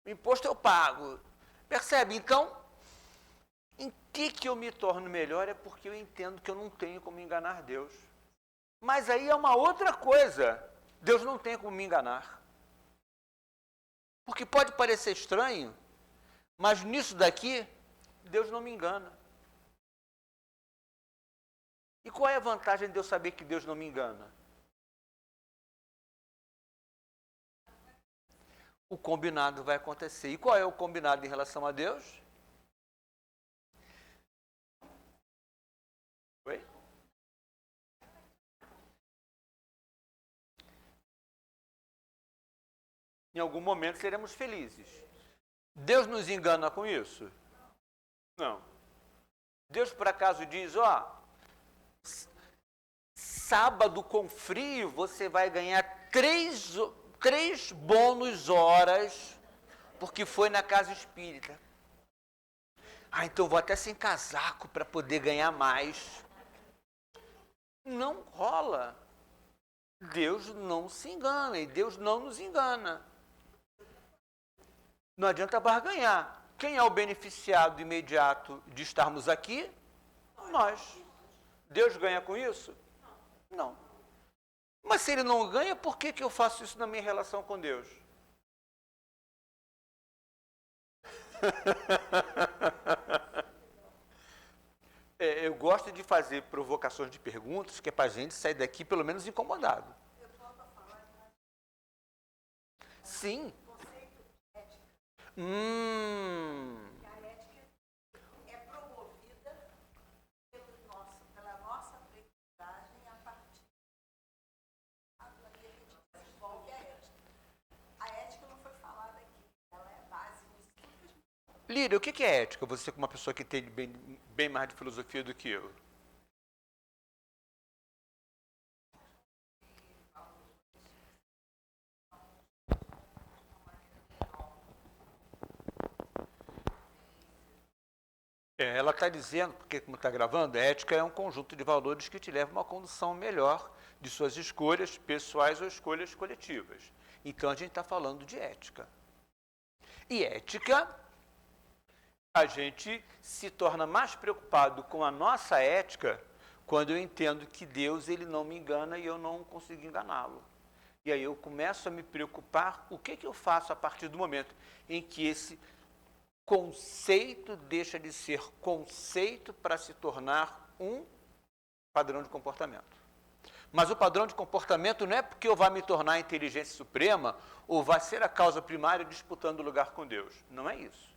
O imposto eu pago. Percebe? Então, em que eu me torno melhor é porque eu entendo que eu não tenho como enganar Deus. Mas aí é uma outra coisa. Deus não tem como me enganar. Porque pode parecer estranho, mas nisso daqui, Deus não me engana. E qual é a vantagem de eu saber que Deus não me engana? O combinado vai acontecer. E qual é o combinado em relação a Deus? Oi? Em algum momento seremos felizes. Deus nos engana com isso? Não. Deus por acaso diz, sábado com frio você vai ganhar 3 bônus horas porque foi na casa espírita. Então vou até sem casaco para poder ganhar mais. Não rola. Deus não se engana e Deus não nos engana. Não adianta barganhar. Quem é o beneficiado imediato de estarmos aqui? Nós. Deus ganha com isso? Não. Mas se ele não ganha, por que eu faço isso na minha relação com Deus? Eu gosto de fazer provocações de perguntas, que é para a gente sair daqui pelo menos incomodado. Sim. A ética é promovida pela nossa aprendizagem a partir da que a gente desenvolve a ética. A ética não foi falada aqui, ela é base nos estudos. Lídia, o que é ética? Você, como uma pessoa que tem bem mais de filosofia do que eu. Ela está dizendo, porque como está gravando, a ética é um conjunto de valores que te leva a uma condução melhor de suas escolhas pessoais ou escolhas coletivas. Então, a gente está falando de ética. E ética, a gente se torna mais preocupado com a nossa ética quando eu entendo que Deus ele não me engana e eu não consigo enganá-lo. E aí eu começo a me preocupar o que eu faço a partir do momento em que esse conceito deixa de ser conceito para se tornar um padrão de comportamento. Mas o padrão de comportamento não é porque eu vá me tornar a inteligência suprema ou vai ser a causa primária disputando lugar com Deus. Não é isso.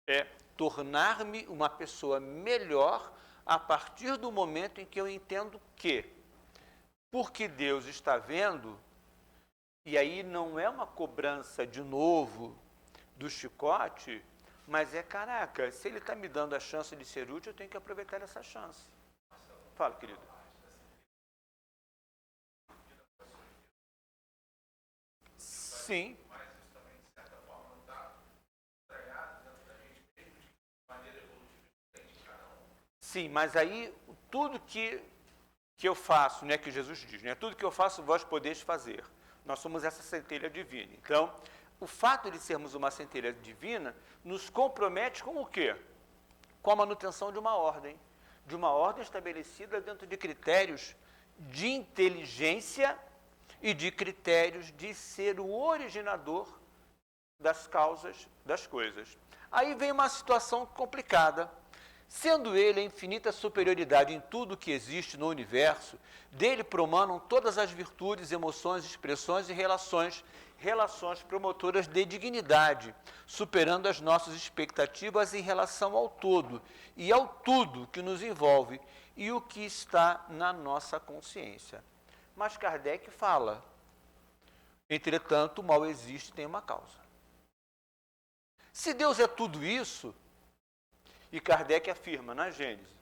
É tornar-me uma pessoa melhor a partir do momento em que eu entendo que, porque Deus está vendo, e aí não é uma cobrança de novo do chicote, mas caraca, se ele está me dando a chance de ser útil, eu tenho que aproveitar essa chance. Fala, querido. Sim. Sim, mas aí tudo que eu faço, né, que Jesus diz, né, tudo que eu faço vós podeis fazer. Nós somos essa centelha divina. Então, o fato de sermos uma centelha divina nos compromete com o quê? Com a manutenção de uma ordem estabelecida dentro de critérios de inteligência e de critérios de ser o originador das causas das coisas. Aí vem uma situação complicada. Sendo ele a infinita superioridade em tudo que existe no universo, dele promanam todas as virtudes, emoções, expressões e relações promotoras de dignidade, superando as nossas expectativas em relação ao todo e ao tudo que nos envolve e o que está na nossa consciência. Mas Kardec fala, entretanto, o mal existe e tem uma causa. Se Deus é tudo isso, e Kardec afirma na Gênesis,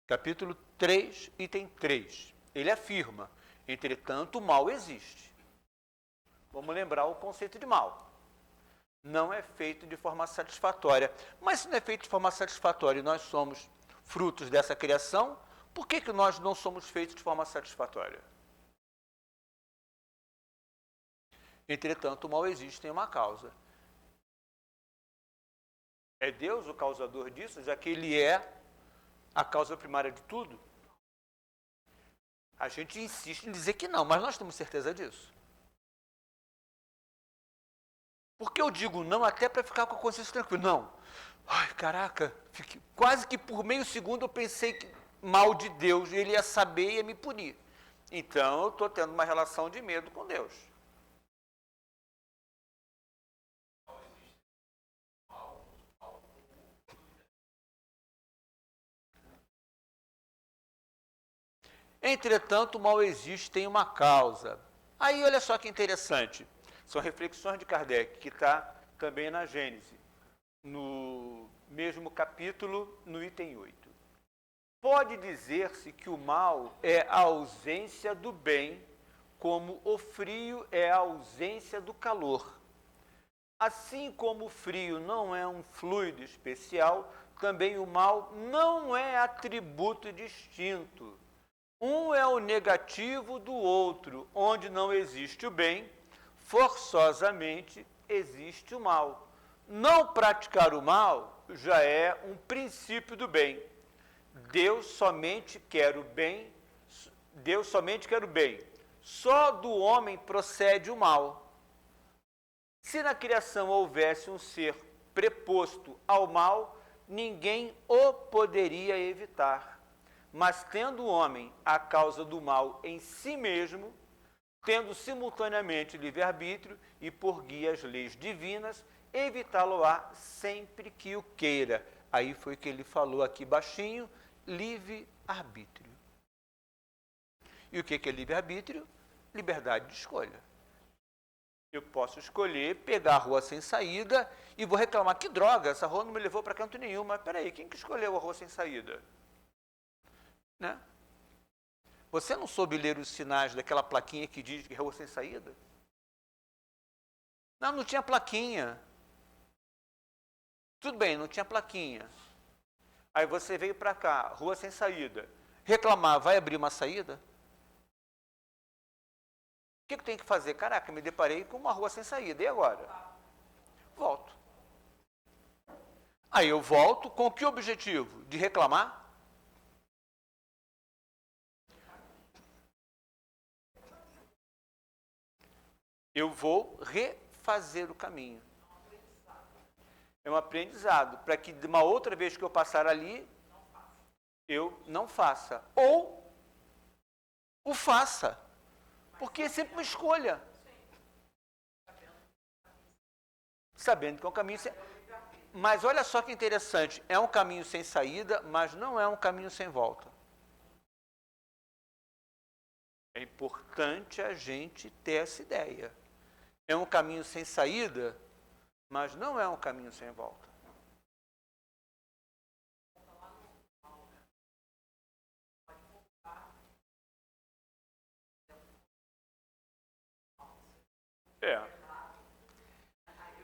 capítulo 3, item 3, ele afirma, entretanto, o mal existe. Vamos lembrar o conceito de mal. Não é feito de forma satisfatória. Mas se não é feito de forma satisfatória e nós somos frutos dessa criação, por que nós não somos feitos de forma satisfatória? Entretanto, o mal existe, tem uma causa. É Deus o causador disso, já que Ele é a causa primária de tudo? A gente insiste em dizer que não, mas nós temos certeza disso. Porque eu digo não até para ficar com a consciência tranquila. Não. Ai, caraca, quase que por meio segundo eu pensei que mal de Deus, Ele ia saber e ia me punir. Então eu estou tendo uma relação de medo com Deus. Entretanto, o mal existe, tem uma causa. Aí, olha só que interessante. São reflexões de Kardec, que está também na Gênese, no mesmo capítulo, no item 8. Pode dizer-se que o mal é a ausência do bem, como o frio é a ausência do calor. Assim como o frio não é um fluido especial, também o mal não é atributo distinto. Um é o negativo do outro, onde não existe o bem, forçosamente existe o mal. Não praticar o mal já é um princípio do bem. Deus somente quer o bem, Só do homem procede o mal. Se na criação houvesse um ser preposto ao mal, ninguém o poderia evitar. Mas tendo o homem a causa do mal em si mesmo, tendo simultaneamente livre-arbítrio e por guia as leis divinas, evitá-lo-á sempre que o queira. Aí foi que ele falou aqui baixinho, livre-arbítrio. E o que é livre-arbítrio? Liberdade de escolha. Eu posso escolher pegar a rua sem saída e vou reclamar, que droga, essa rua não me levou para canto nenhum. Mas peraí, quem que escolheu a rua sem saída? Né? Você não soube ler os sinais daquela plaquinha que diz que é rua sem saída? Não tinha plaquinha. Tudo bem, não tinha plaquinha. Aí você veio para cá, rua sem saída. Reclamar, vai abrir uma saída? O que tem que fazer? Caraca, me deparei com uma rua sem saída. E agora? Volto. Aí eu volto com que objetivo? De reclamar? Eu vou refazer o caminho. É um aprendizado, para que de uma outra vez que eu passar ali, eu não faça. Ou o faça. Porque é sempre uma escolha. Sabendo que é um caminho sem... Mas olha só que interessante, é um caminho sem saída, mas não é um caminho sem volta. É importante a gente ter essa ideia. É um caminho sem saída, mas não é um caminho sem volta. É. Eu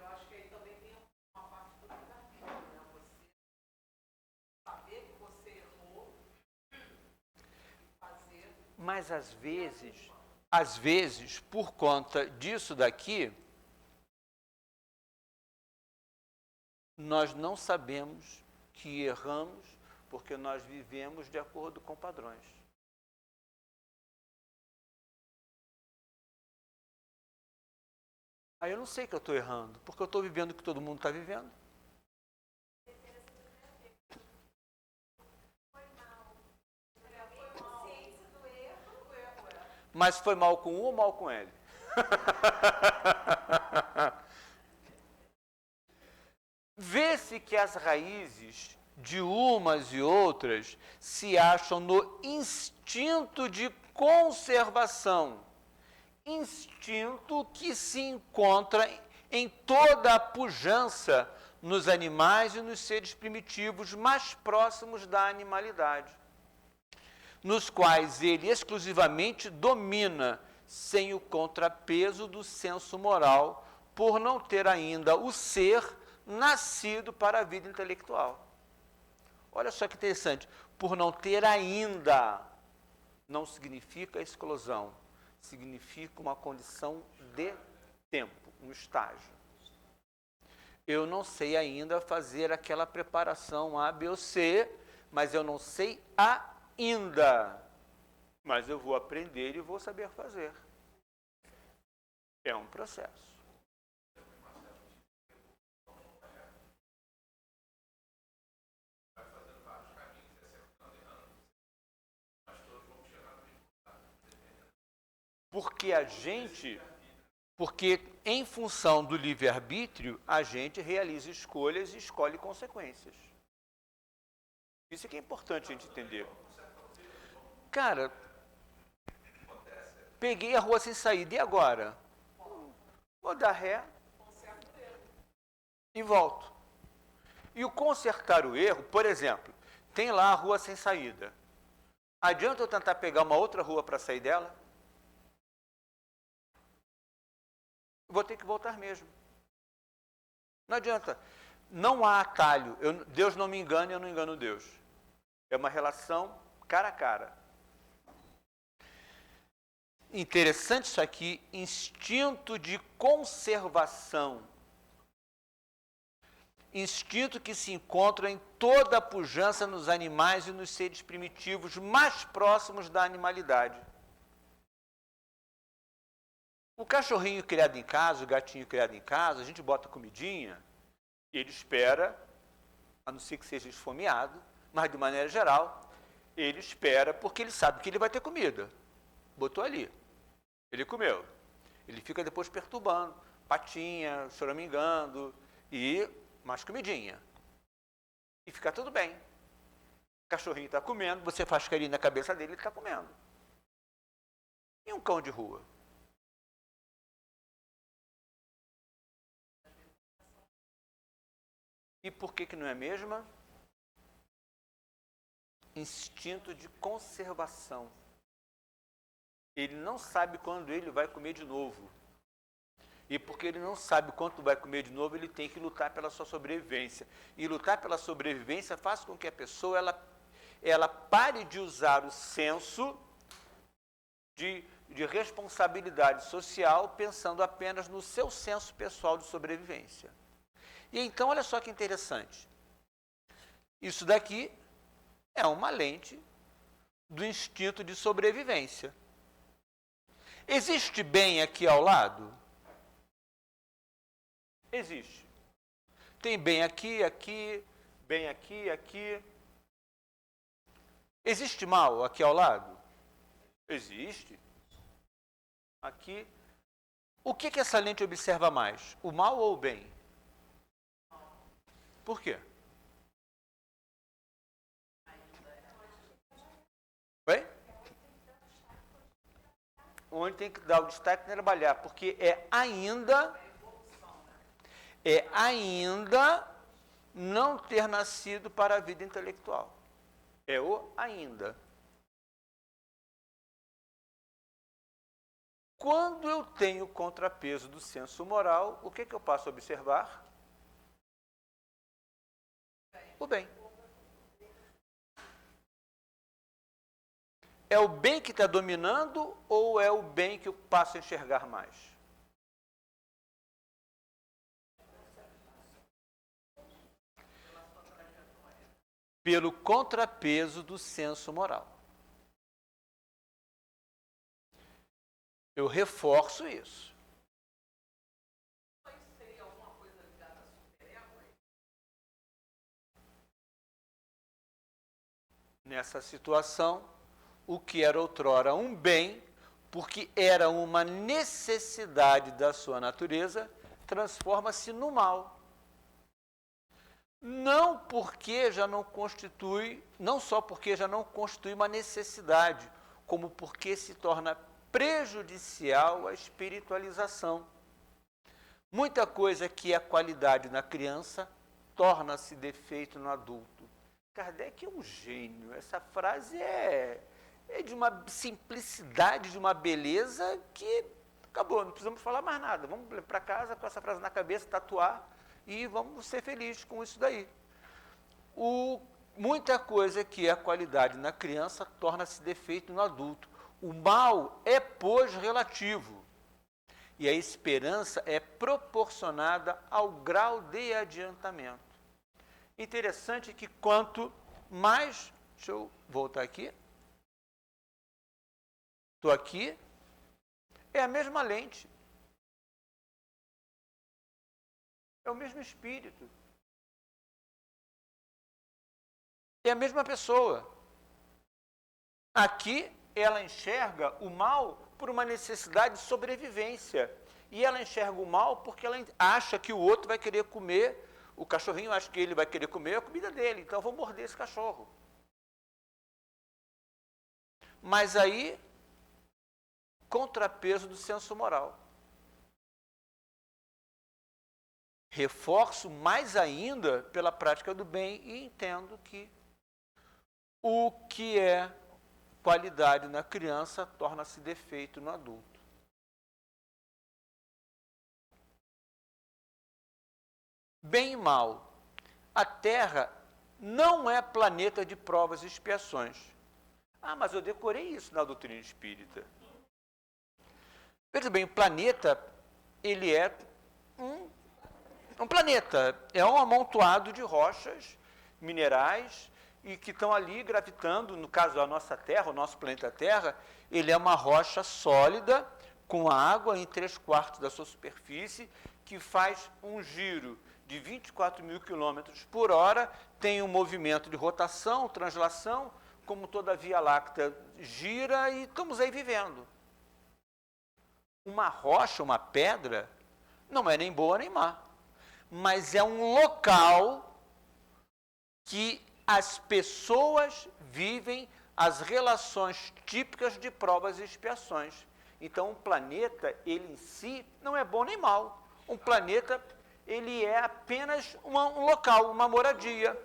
acho que aí também tem uma parte do livre-arbítrio, né? Você saber que você errou e fazer. Mas às vezes, por conta disso daqui, nós não sabemos que erramos porque nós vivemos de acordo com padrões. Aí eu não sei que eu estou errando, porque eu estou vivendo o que todo mundo está vivendo. Mas foi mal com um ou mal com ele? Vê-se que as raízes de umas e outras se acham no instinto de conservação. Instinto que se encontra em toda a pujança nos animais e nos seres primitivos mais próximos da animalidade, nos quais ele exclusivamente domina, sem o contrapeso do senso moral, por não ter ainda o ser nascido para a vida intelectual. Olha só que interessante, por não ter ainda, não significa exclusão, significa uma condição de tempo, um estágio. Eu não sei ainda fazer aquela preparação A, B ou C, mas eu não sei ainda. Mas eu vou aprender e vou saber fazer. É um processo. Porque em função do livre-arbítrio, a gente realiza escolhas e escolhe consequências. Isso é que é importante a gente entender. Cara, peguei a rua sem saída, e agora? Vou dar ré e volto. E o consertar o erro, por exemplo, tem lá a rua sem saída. Adianta eu tentar pegar uma outra rua para sair dela? Vou ter que voltar mesmo. Não adianta. Não há atalho. Deus não me engana e eu não engano Deus. É uma relação cara a cara. Interessante isso aqui, instinto de conservação. Instinto que se encontra em toda a pujança nos animais e nos seres primitivos mais próximos da animalidade. O cachorrinho criado em casa, o gatinho criado em casa, a gente bota comidinha, ele espera, a não ser que seja esfomeado, mas de maneira geral, ele espera porque ele sabe que ele vai ter comida. Botou ali, ele comeu. Ele fica depois perturbando, patinha, choramingando, e mais comidinha. E fica tudo bem. O cachorrinho está comendo, você faz carinho na cabeça dele, ele está comendo. E um cão de rua? E por que não é a mesma? Instinto de conservação. Ele não sabe quando ele vai comer de novo. E porque ele não sabe quando vai comer de novo, ele tem que lutar pela sua sobrevivência. E lutar pela sobrevivência faz com que a pessoa ela pare de usar o senso de responsabilidade social, pensando apenas no seu senso pessoal de sobrevivência. E então, olha só que interessante. Isso daqui é uma lente do instinto de sobrevivência. Existe bem aqui ao lado? Existe. Tem bem aqui, aqui, bem aqui, aqui. Existe mal aqui ao lado? Existe. Aqui. O que essa lente observa mais? O mal ou o bem? Por quê? Oi? Onde tem que dar o destaque para trabalhar, porque é ainda não ter nascido para a vida intelectual. É o ainda. Quando eu tenho o contrapeso do senso moral, o que eu passo a observar? O bem. É o bem que está dominando ou é o bem que eu passo a enxergar mais? Pelo contrapeso do senso moral. Eu reforço isso. nessa situação, o que era outrora um bem, porque era uma necessidade da sua natureza, transforma-se no mal. Não só porque já não constitui uma necessidade, como porque se torna prejudicial à espiritualização. Muita coisa que é qualidade na criança torna-se defeito no adulto. Kardec é um gênio. Essa frase é de uma simplicidade, de uma beleza que acabou, não precisamos falar mais nada. Vamos para casa com essa frase na cabeça, tatuar e vamos ser felizes com isso daí. Muita coisa que é qualidade na criança torna-se defeito no adulto. O mal é, pois, relativo. E a esperança é proporcionada ao grau de adiantamento. Interessante que quanto mais... Deixa eu voltar aqui. Estou aqui. É a mesma lente. É o mesmo espírito. É a mesma pessoa. Aqui, ela enxerga o mal por uma necessidade de sobrevivência. E ela enxerga o mal porque ela acha que o outro vai querer comer, o cachorrinho acha que ele vai querer comer a comida dele, então eu vou morder esse cachorro. Mas aí, contrapeso do senso moral. Reforço mais ainda pela prática do bem e entendo que o que é qualidade na criança torna-se defeito no adulto. Bem e mal. A Terra não é planeta de provas e expiações. Ah, mas eu decorei isso na doutrina espírita. Veja bem, o planeta, ele é um planeta, é um amontoado de rochas, minerais, e que estão ali gravitando, no caso da nossa Terra, o nosso planeta Terra, ele é uma rocha sólida, com água em 3/4 da sua superfície, que faz um giro de 24 mil quilômetros por hora, tem um movimento de rotação, translação, como toda a Via Láctea gira, e estamos aí vivendo. Uma rocha, uma pedra, não é nem boa nem má, mas é um local que as pessoas vivem as relações típicas de provas e expiações. Então, um planeta, ele em si, não é bom nem mal. Um planeta, ele é apenas um local, uma moradia.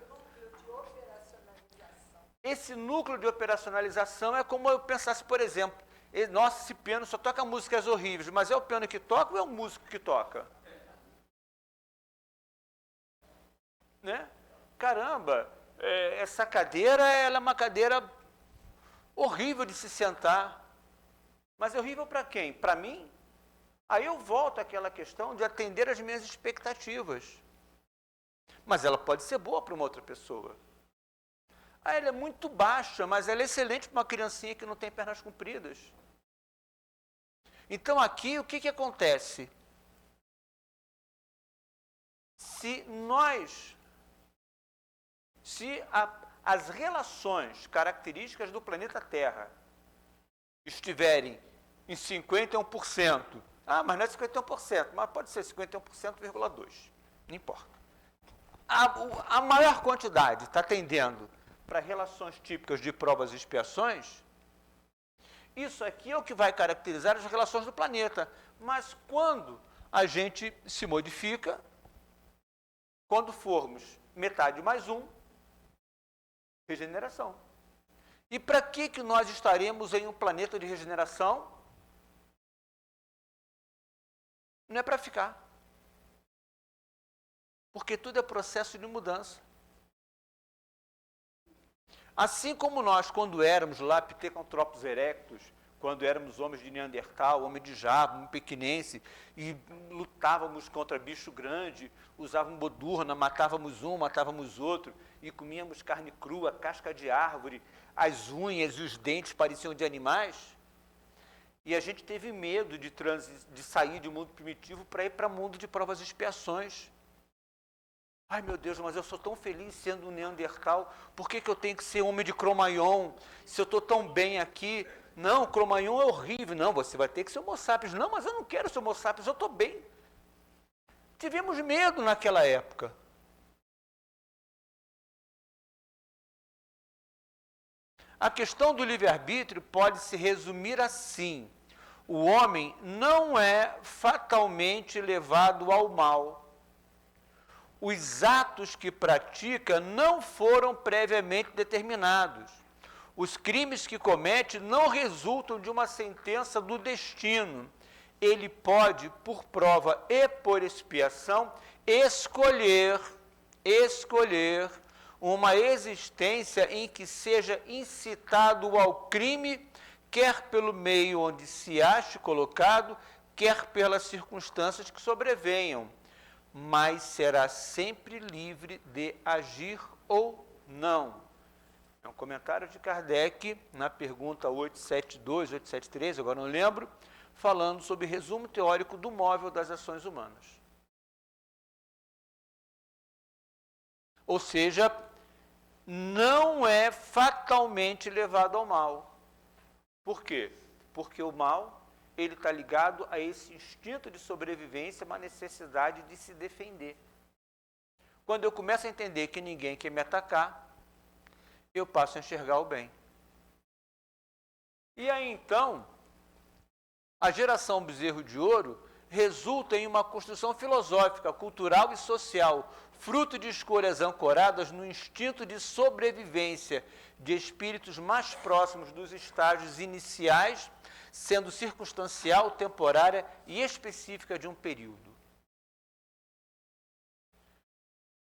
Esse núcleo de operacionalização é como eu pensasse, por exemplo, nossa, esse piano só toca músicas horríveis, mas é o piano que toca ou é o músico que toca? Né? Caramba, essa cadeira, ela é uma cadeira horrível de se sentar. Mas é horrível para quem? Para mim? Aí eu volto àquela questão de atender às minhas expectativas. Mas ela pode ser boa para uma outra pessoa. Ah, ela é muito baixa, mas ela é excelente para uma criancinha que não tem pernas compridas. Então aqui, o que acontece? As relações características do planeta Terra estiverem em 51%, mas não é 51%, mas pode ser 51,2%, não importa. A maior quantidade está tendendo para relações típicas de provas e expiações, isso aqui é o que vai caracterizar as relações do planeta. Mas quando a gente se modifica, quando formos metade mais um, regeneração. E para que nós estaremos em um planeta de regeneração? Não é para ficar. Porque tudo é processo de mudança. Assim como nós, quando éramos lá Pithecanthropus erectus, quando éramos homens de Neandertal, homem de Java, homem pequinense, e lutávamos contra bicho grande, usávamos bodurna, matávamos um, matávamos outro, e comíamos carne crua, casca de árvore, as unhas e os dentes pareciam de animais, e a gente teve medo de sair do mundo primitivo para ir para o mundo de provas e expiações. Ai, meu Deus, mas eu sou tão feliz sendo um Neandertal, por que eu tenho que ser homem de Cro-Magnon, se eu estou tão bem aqui? Não, Cro-Magnon é horrível. Não, você vai ter que ser Homo sapiens. Não, mas eu não quero ser Homo sapiens, eu estou bem. Tivemos medo naquela época. A questão do livre-arbítrio pode se resumir assim: o homem não é fatalmente levado ao mal. Os atos que pratica não foram previamente determinados. Os crimes que comete não resultam de uma sentença do destino. Ele pode, por prova e por expiação, escolher uma existência em que seja incitado ao crime, quer pelo meio onde se ache colocado, quer pelas circunstâncias que sobrevenham, mas será sempre livre de agir ou não. É um comentário de Kardec na pergunta 872, 873, agora não lembro, falando sobre resumo teórico do móvel das ações humanas. Ou seja, não é fatalmente levado ao mal. Por quê? Porque o mal, ele está ligado a esse instinto de sobrevivência, uma necessidade de se defender. Quando eu começo a entender que ninguém quer me atacar, eu passo a enxergar o bem. E aí, então, a geração Bezerro de Ouro resulta em uma construção filosófica, cultural e social, fruto de escolhas ancoradas no instinto de sobrevivência de espíritos mais próximos dos estágios iniciais, sendo circunstancial, temporária e específica de um período.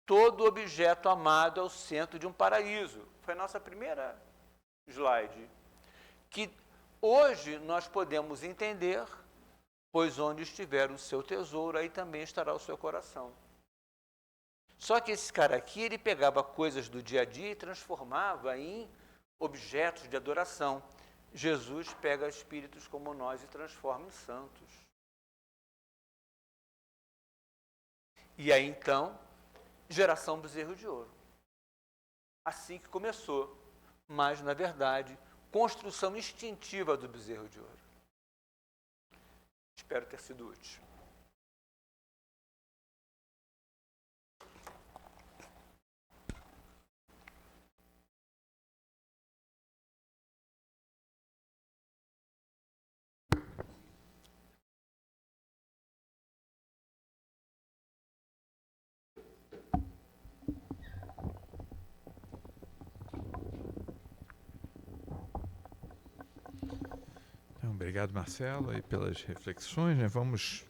Todo objeto amado é o centro de um paraíso. Foi a nossa primeira slide. Que hoje nós podemos entender, pois onde estiver o seu tesouro, aí também estará o seu coração. Só que esse cara aqui, ele pegava coisas do dia a dia e transformava em objetos de adoração. Jesus pega espíritos como nós e transforma em santos. E aí, então, geração Bezerro de Ouro. Assim que começou, mas, na verdade, construção instintiva do Bezerro de Ouro. Espero ter sido útil. Obrigado, Marcelo, aí pelas reflexões, né? Vamos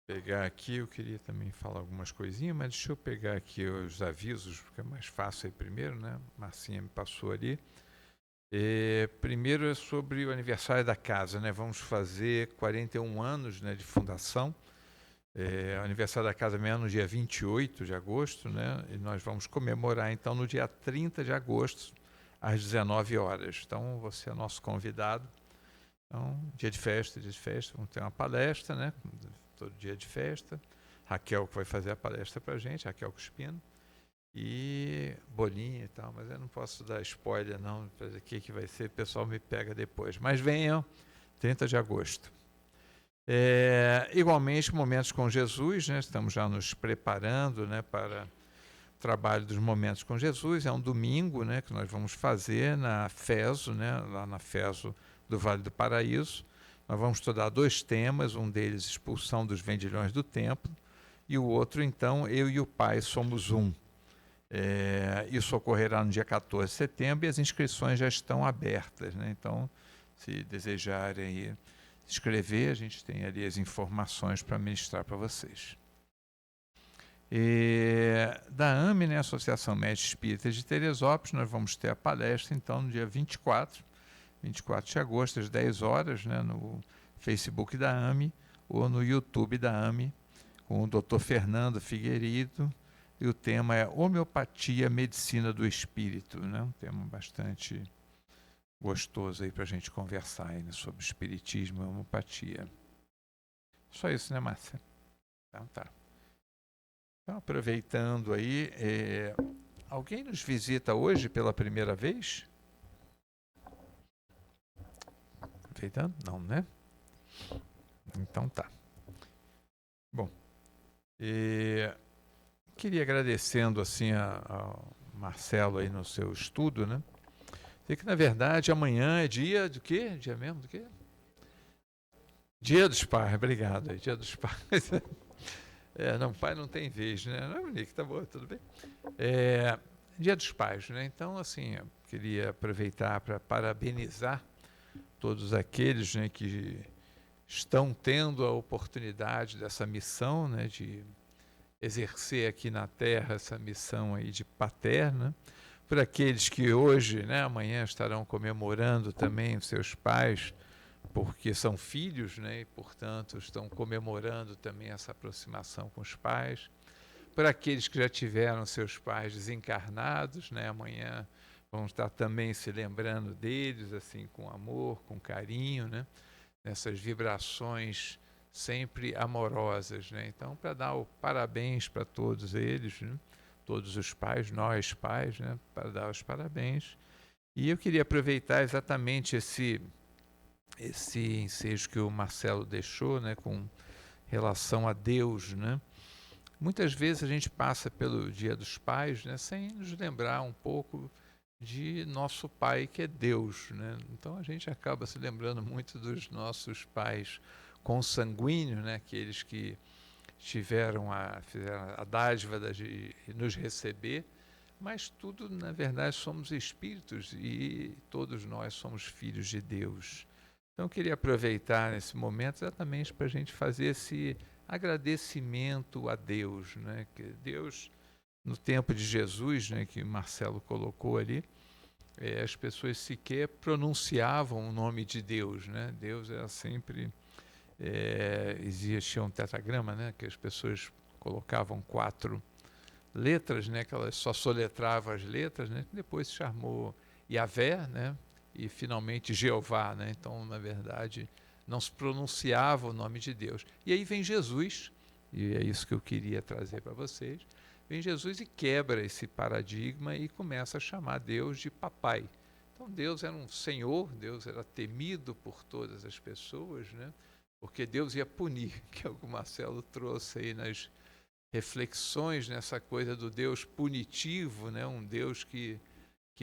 pegar aqui, eu queria também falar algumas coisinhas, mas deixa eu pegar aqui os avisos, porque é mais fácil aí primeiro, né? Marcinha me passou ali. Primeiro é sobre o aniversário da casa, né? Vamos fazer 41 anos, né, de fundação. O aniversário da casa mesmo no dia 28 de agosto, né? E nós vamos comemorar, então, no dia 30 de agosto, às 19 horas. Então, você é nosso convidado. Então, dia de festa, vamos ter uma palestra, né? Todo dia de festa. Raquel que vai fazer a palestra para a gente, Raquel Cuspino. E bolinha e tal, mas eu não posso dar spoiler não, para o que vai ser, o pessoal me pega depois. Mas venham, 30 de agosto. Igualmente, Momentos com Jesus, né? Estamos já nos preparando, né, para o trabalho dos Momentos com Jesus. É um domingo, né, que nós vamos fazer na FESO, né, lá na FESO do Vale do Paraíso. Nós vamos estudar 2 temas, um deles expulsão dos vendilhões do templo, e o outro, então, eu e o Pai somos um. Isso ocorrerá no dia 14 de setembro e as inscrições já estão abertas, né? Então, se desejarem aí escrever, a gente tem ali as informações para ministrar para vocês. Da AME, né, Associação Médica Espírita de Teresópolis, nós vamos ter a palestra, então, no dia 24 de agosto, às 10 horas, né, no Facebook da AME ou no YouTube da AME, com o Dr. Fernando Figueiredo, e o tema é Homeopatia, Medicina do Espírito, né? Um tema bastante gostoso aí para a gente conversar aí, né, sobre espiritismo e homeopatia. Só isso, né, Márcia? Então tá. Então, aproveitando aí, alguém nos visita hoje pela primeira vez? Aproveitando? Não, né? Então tá. Bom, queria agradecendo assim ao Marcelo aí no seu estudo, né? Sei que na verdade amanhã é dia do quê? Dia mesmo do quê? Dia dos Pais, obrigado. Dia dos Pais. Não, pai não tem vez, né? Não, Monique, tá bom, tudo bem. Dia dos Pais, né? Então, assim, eu queria aproveitar para parabenizar todos aqueles, né, que estão tendo a oportunidade dessa missão, né, de exercer aqui na Terra essa missão aí de paterna, por aqueles que hoje, né, amanhã estarão comemorando também os seus pais, porque são filhos, né, e portanto estão comemorando também essa aproximação com os pais, por aqueles que já tiveram seus pais desencarnados, né, amanhã vão estar também se lembrando deles, assim, com amor, com carinho, né, nessas vibrações sempre amorosas, né? Então, para dar o parabéns para todos eles, né? Todos os pais, nós pais, né? Para dar os parabéns. E eu queria aproveitar exatamente esse ensejo que o Marcelo deixou, né? Com relação a Deus, né? Muitas vezes a gente passa pelo Dia dos Pais, né? Sem nos lembrar um pouco de nosso Pai, que é Deus, né? Então a gente acaba se lembrando muito dos nossos pais consanguíneos, né? Aqueles que fizeram a dádiva de nos receber, mas tudo, na verdade, somos espíritos e todos nós somos filhos de Deus. Então eu queria aproveitar esse momento exatamente para a gente fazer esse agradecimento a Deus, né? Que Deus, no tempo de Jesus, né, que Marcelo colocou ali, as pessoas sequer pronunciavam o nome de Deus, né? Deus era sempre... existia um tetragrama, né, que as pessoas colocavam 4 letras, né, que elas só soletravam as letras, né, depois se chamou Yahvé, né, e finalmente Jeová, né? Então, na verdade, não se pronunciava o nome de Deus. E aí vem Jesus, e é isso que eu queria trazer para vocês. Vem Jesus e quebra esse paradigma e começa a chamar Deus de papai. Então Deus era um senhor, Deus era temido por todas as pessoas, né? Porque Deus ia punir, que é o que o Marcelo trouxe aí nas reflexões, nessa coisa do Deus punitivo, né? Um Deus que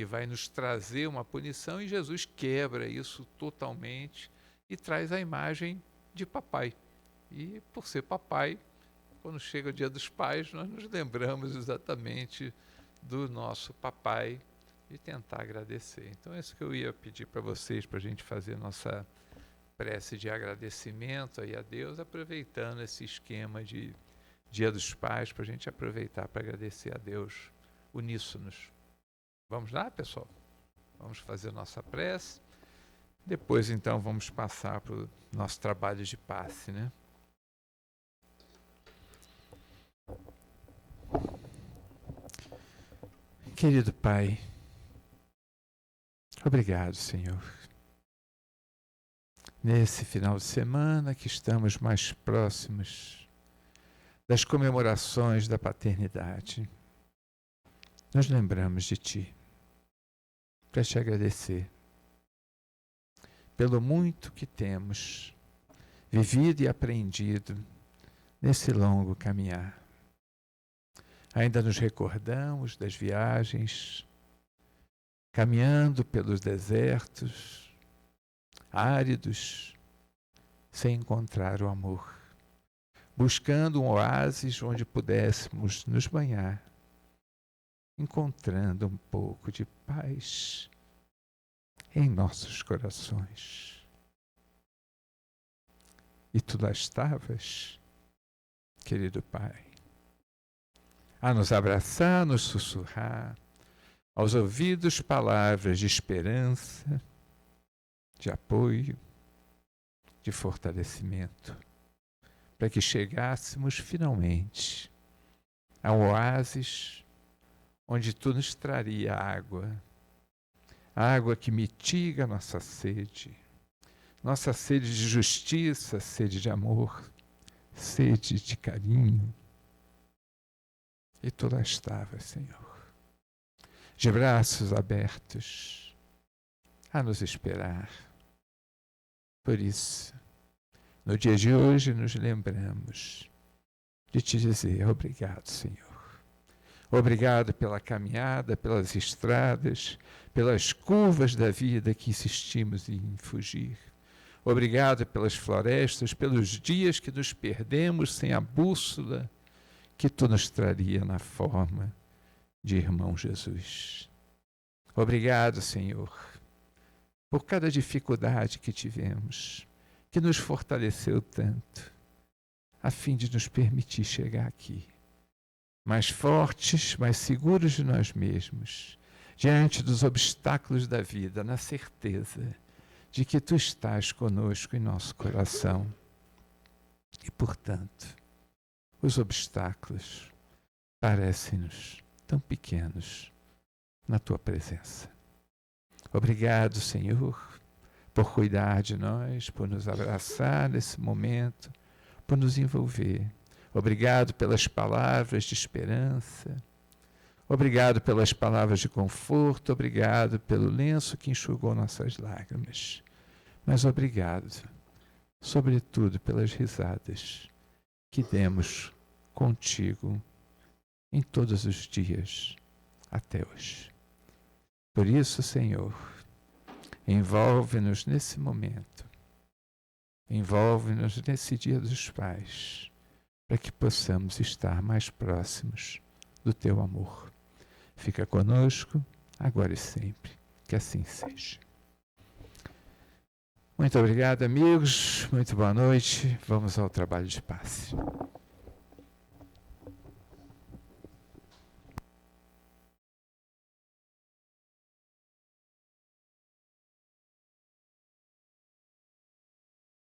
vai nos trazer uma punição, e Jesus quebra isso totalmente e traz a imagem de papai. E por ser papai, quando chega o Dia dos Pais, nós nos lembramos exatamente do nosso papai e tentar agradecer. Então é isso que eu ia pedir para vocês, para a gente fazer nossa prece de agradecimento aí a Deus, aproveitando esse esquema de Dia dos Pais, para a gente aproveitar para agradecer a Deus uníssonos. Vamos lá, pessoal? Vamos fazer nossa prece. Depois, então, vamos passar para o nosso trabalho de passe, né? Querido Pai, obrigado, Senhor. Nesse final de semana que estamos mais próximos das comemorações da paternidade, nós lembramos de Ti, para te agradecer pelo muito que temos vivido e aprendido nesse longo caminhar. Ainda nos recordamos das viagens, caminhando pelos desertos áridos, sem encontrar o amor, buscando um oásis onde pudéssemos nos banhar, encontrando um pouco de paz em nossos corações. E tu lá estavas, querido Pai, a nos abraçar, a nos sussurrar, aos ouvidos palavras de esperança, de apoio, de fortalecimento, para que chegássemos finalmente ao oásis onde tu nos traria água, a água que mitiga nossa sede de justiça, sede de amor, sede de carinho, E tu lá estavas, Senhor, de braços abertos, a nos esperar. Por isso, no dia de hoje, nos lembramos de te dizer obrigado, Senhor. Obrigado pela caminhada, pelas estradas, pelas curvas da vida que insistimos em fugir. Obrigado pelas florestas, pelos dias que nos perdemos sem a bússola que tu nos traria na forma de irmão Jesus. Obrigado, Senhor, por cada dificuldade que tivemos, que nos fortaleceu tanto, a fim de nos permitir chegar aqui, mais fortes, mais seguros de nós mesmos, diante dos obstáculos da vida, na certeza de que tu estás conosco em nosso coração. E, portanto, os obstáculos parecem-nos tão pequenos na tua presença. Obrigado, Senhor, por cuidar de nós, por nos abraçar nesse momento, por nos envolver. Obrigado pelas palavras de esperança. Obrigado pelas palavras de conforto. Obrigado pelo lenço que enxugou nossas lágrimas. Mas obrigado, sobretudo, pelas risadas que demos contigo em todos os dias até hoje. Por isso, Senhor, envolve-nos nesse momento, envolve-nos nesse Dia dos Pais, para que possamos estar mais próximos do teu amor. Fica conosco, agora e sempre, que assim seja. Muito obrigado, amigos, muito boa noite, vamos ao trabalho de passe.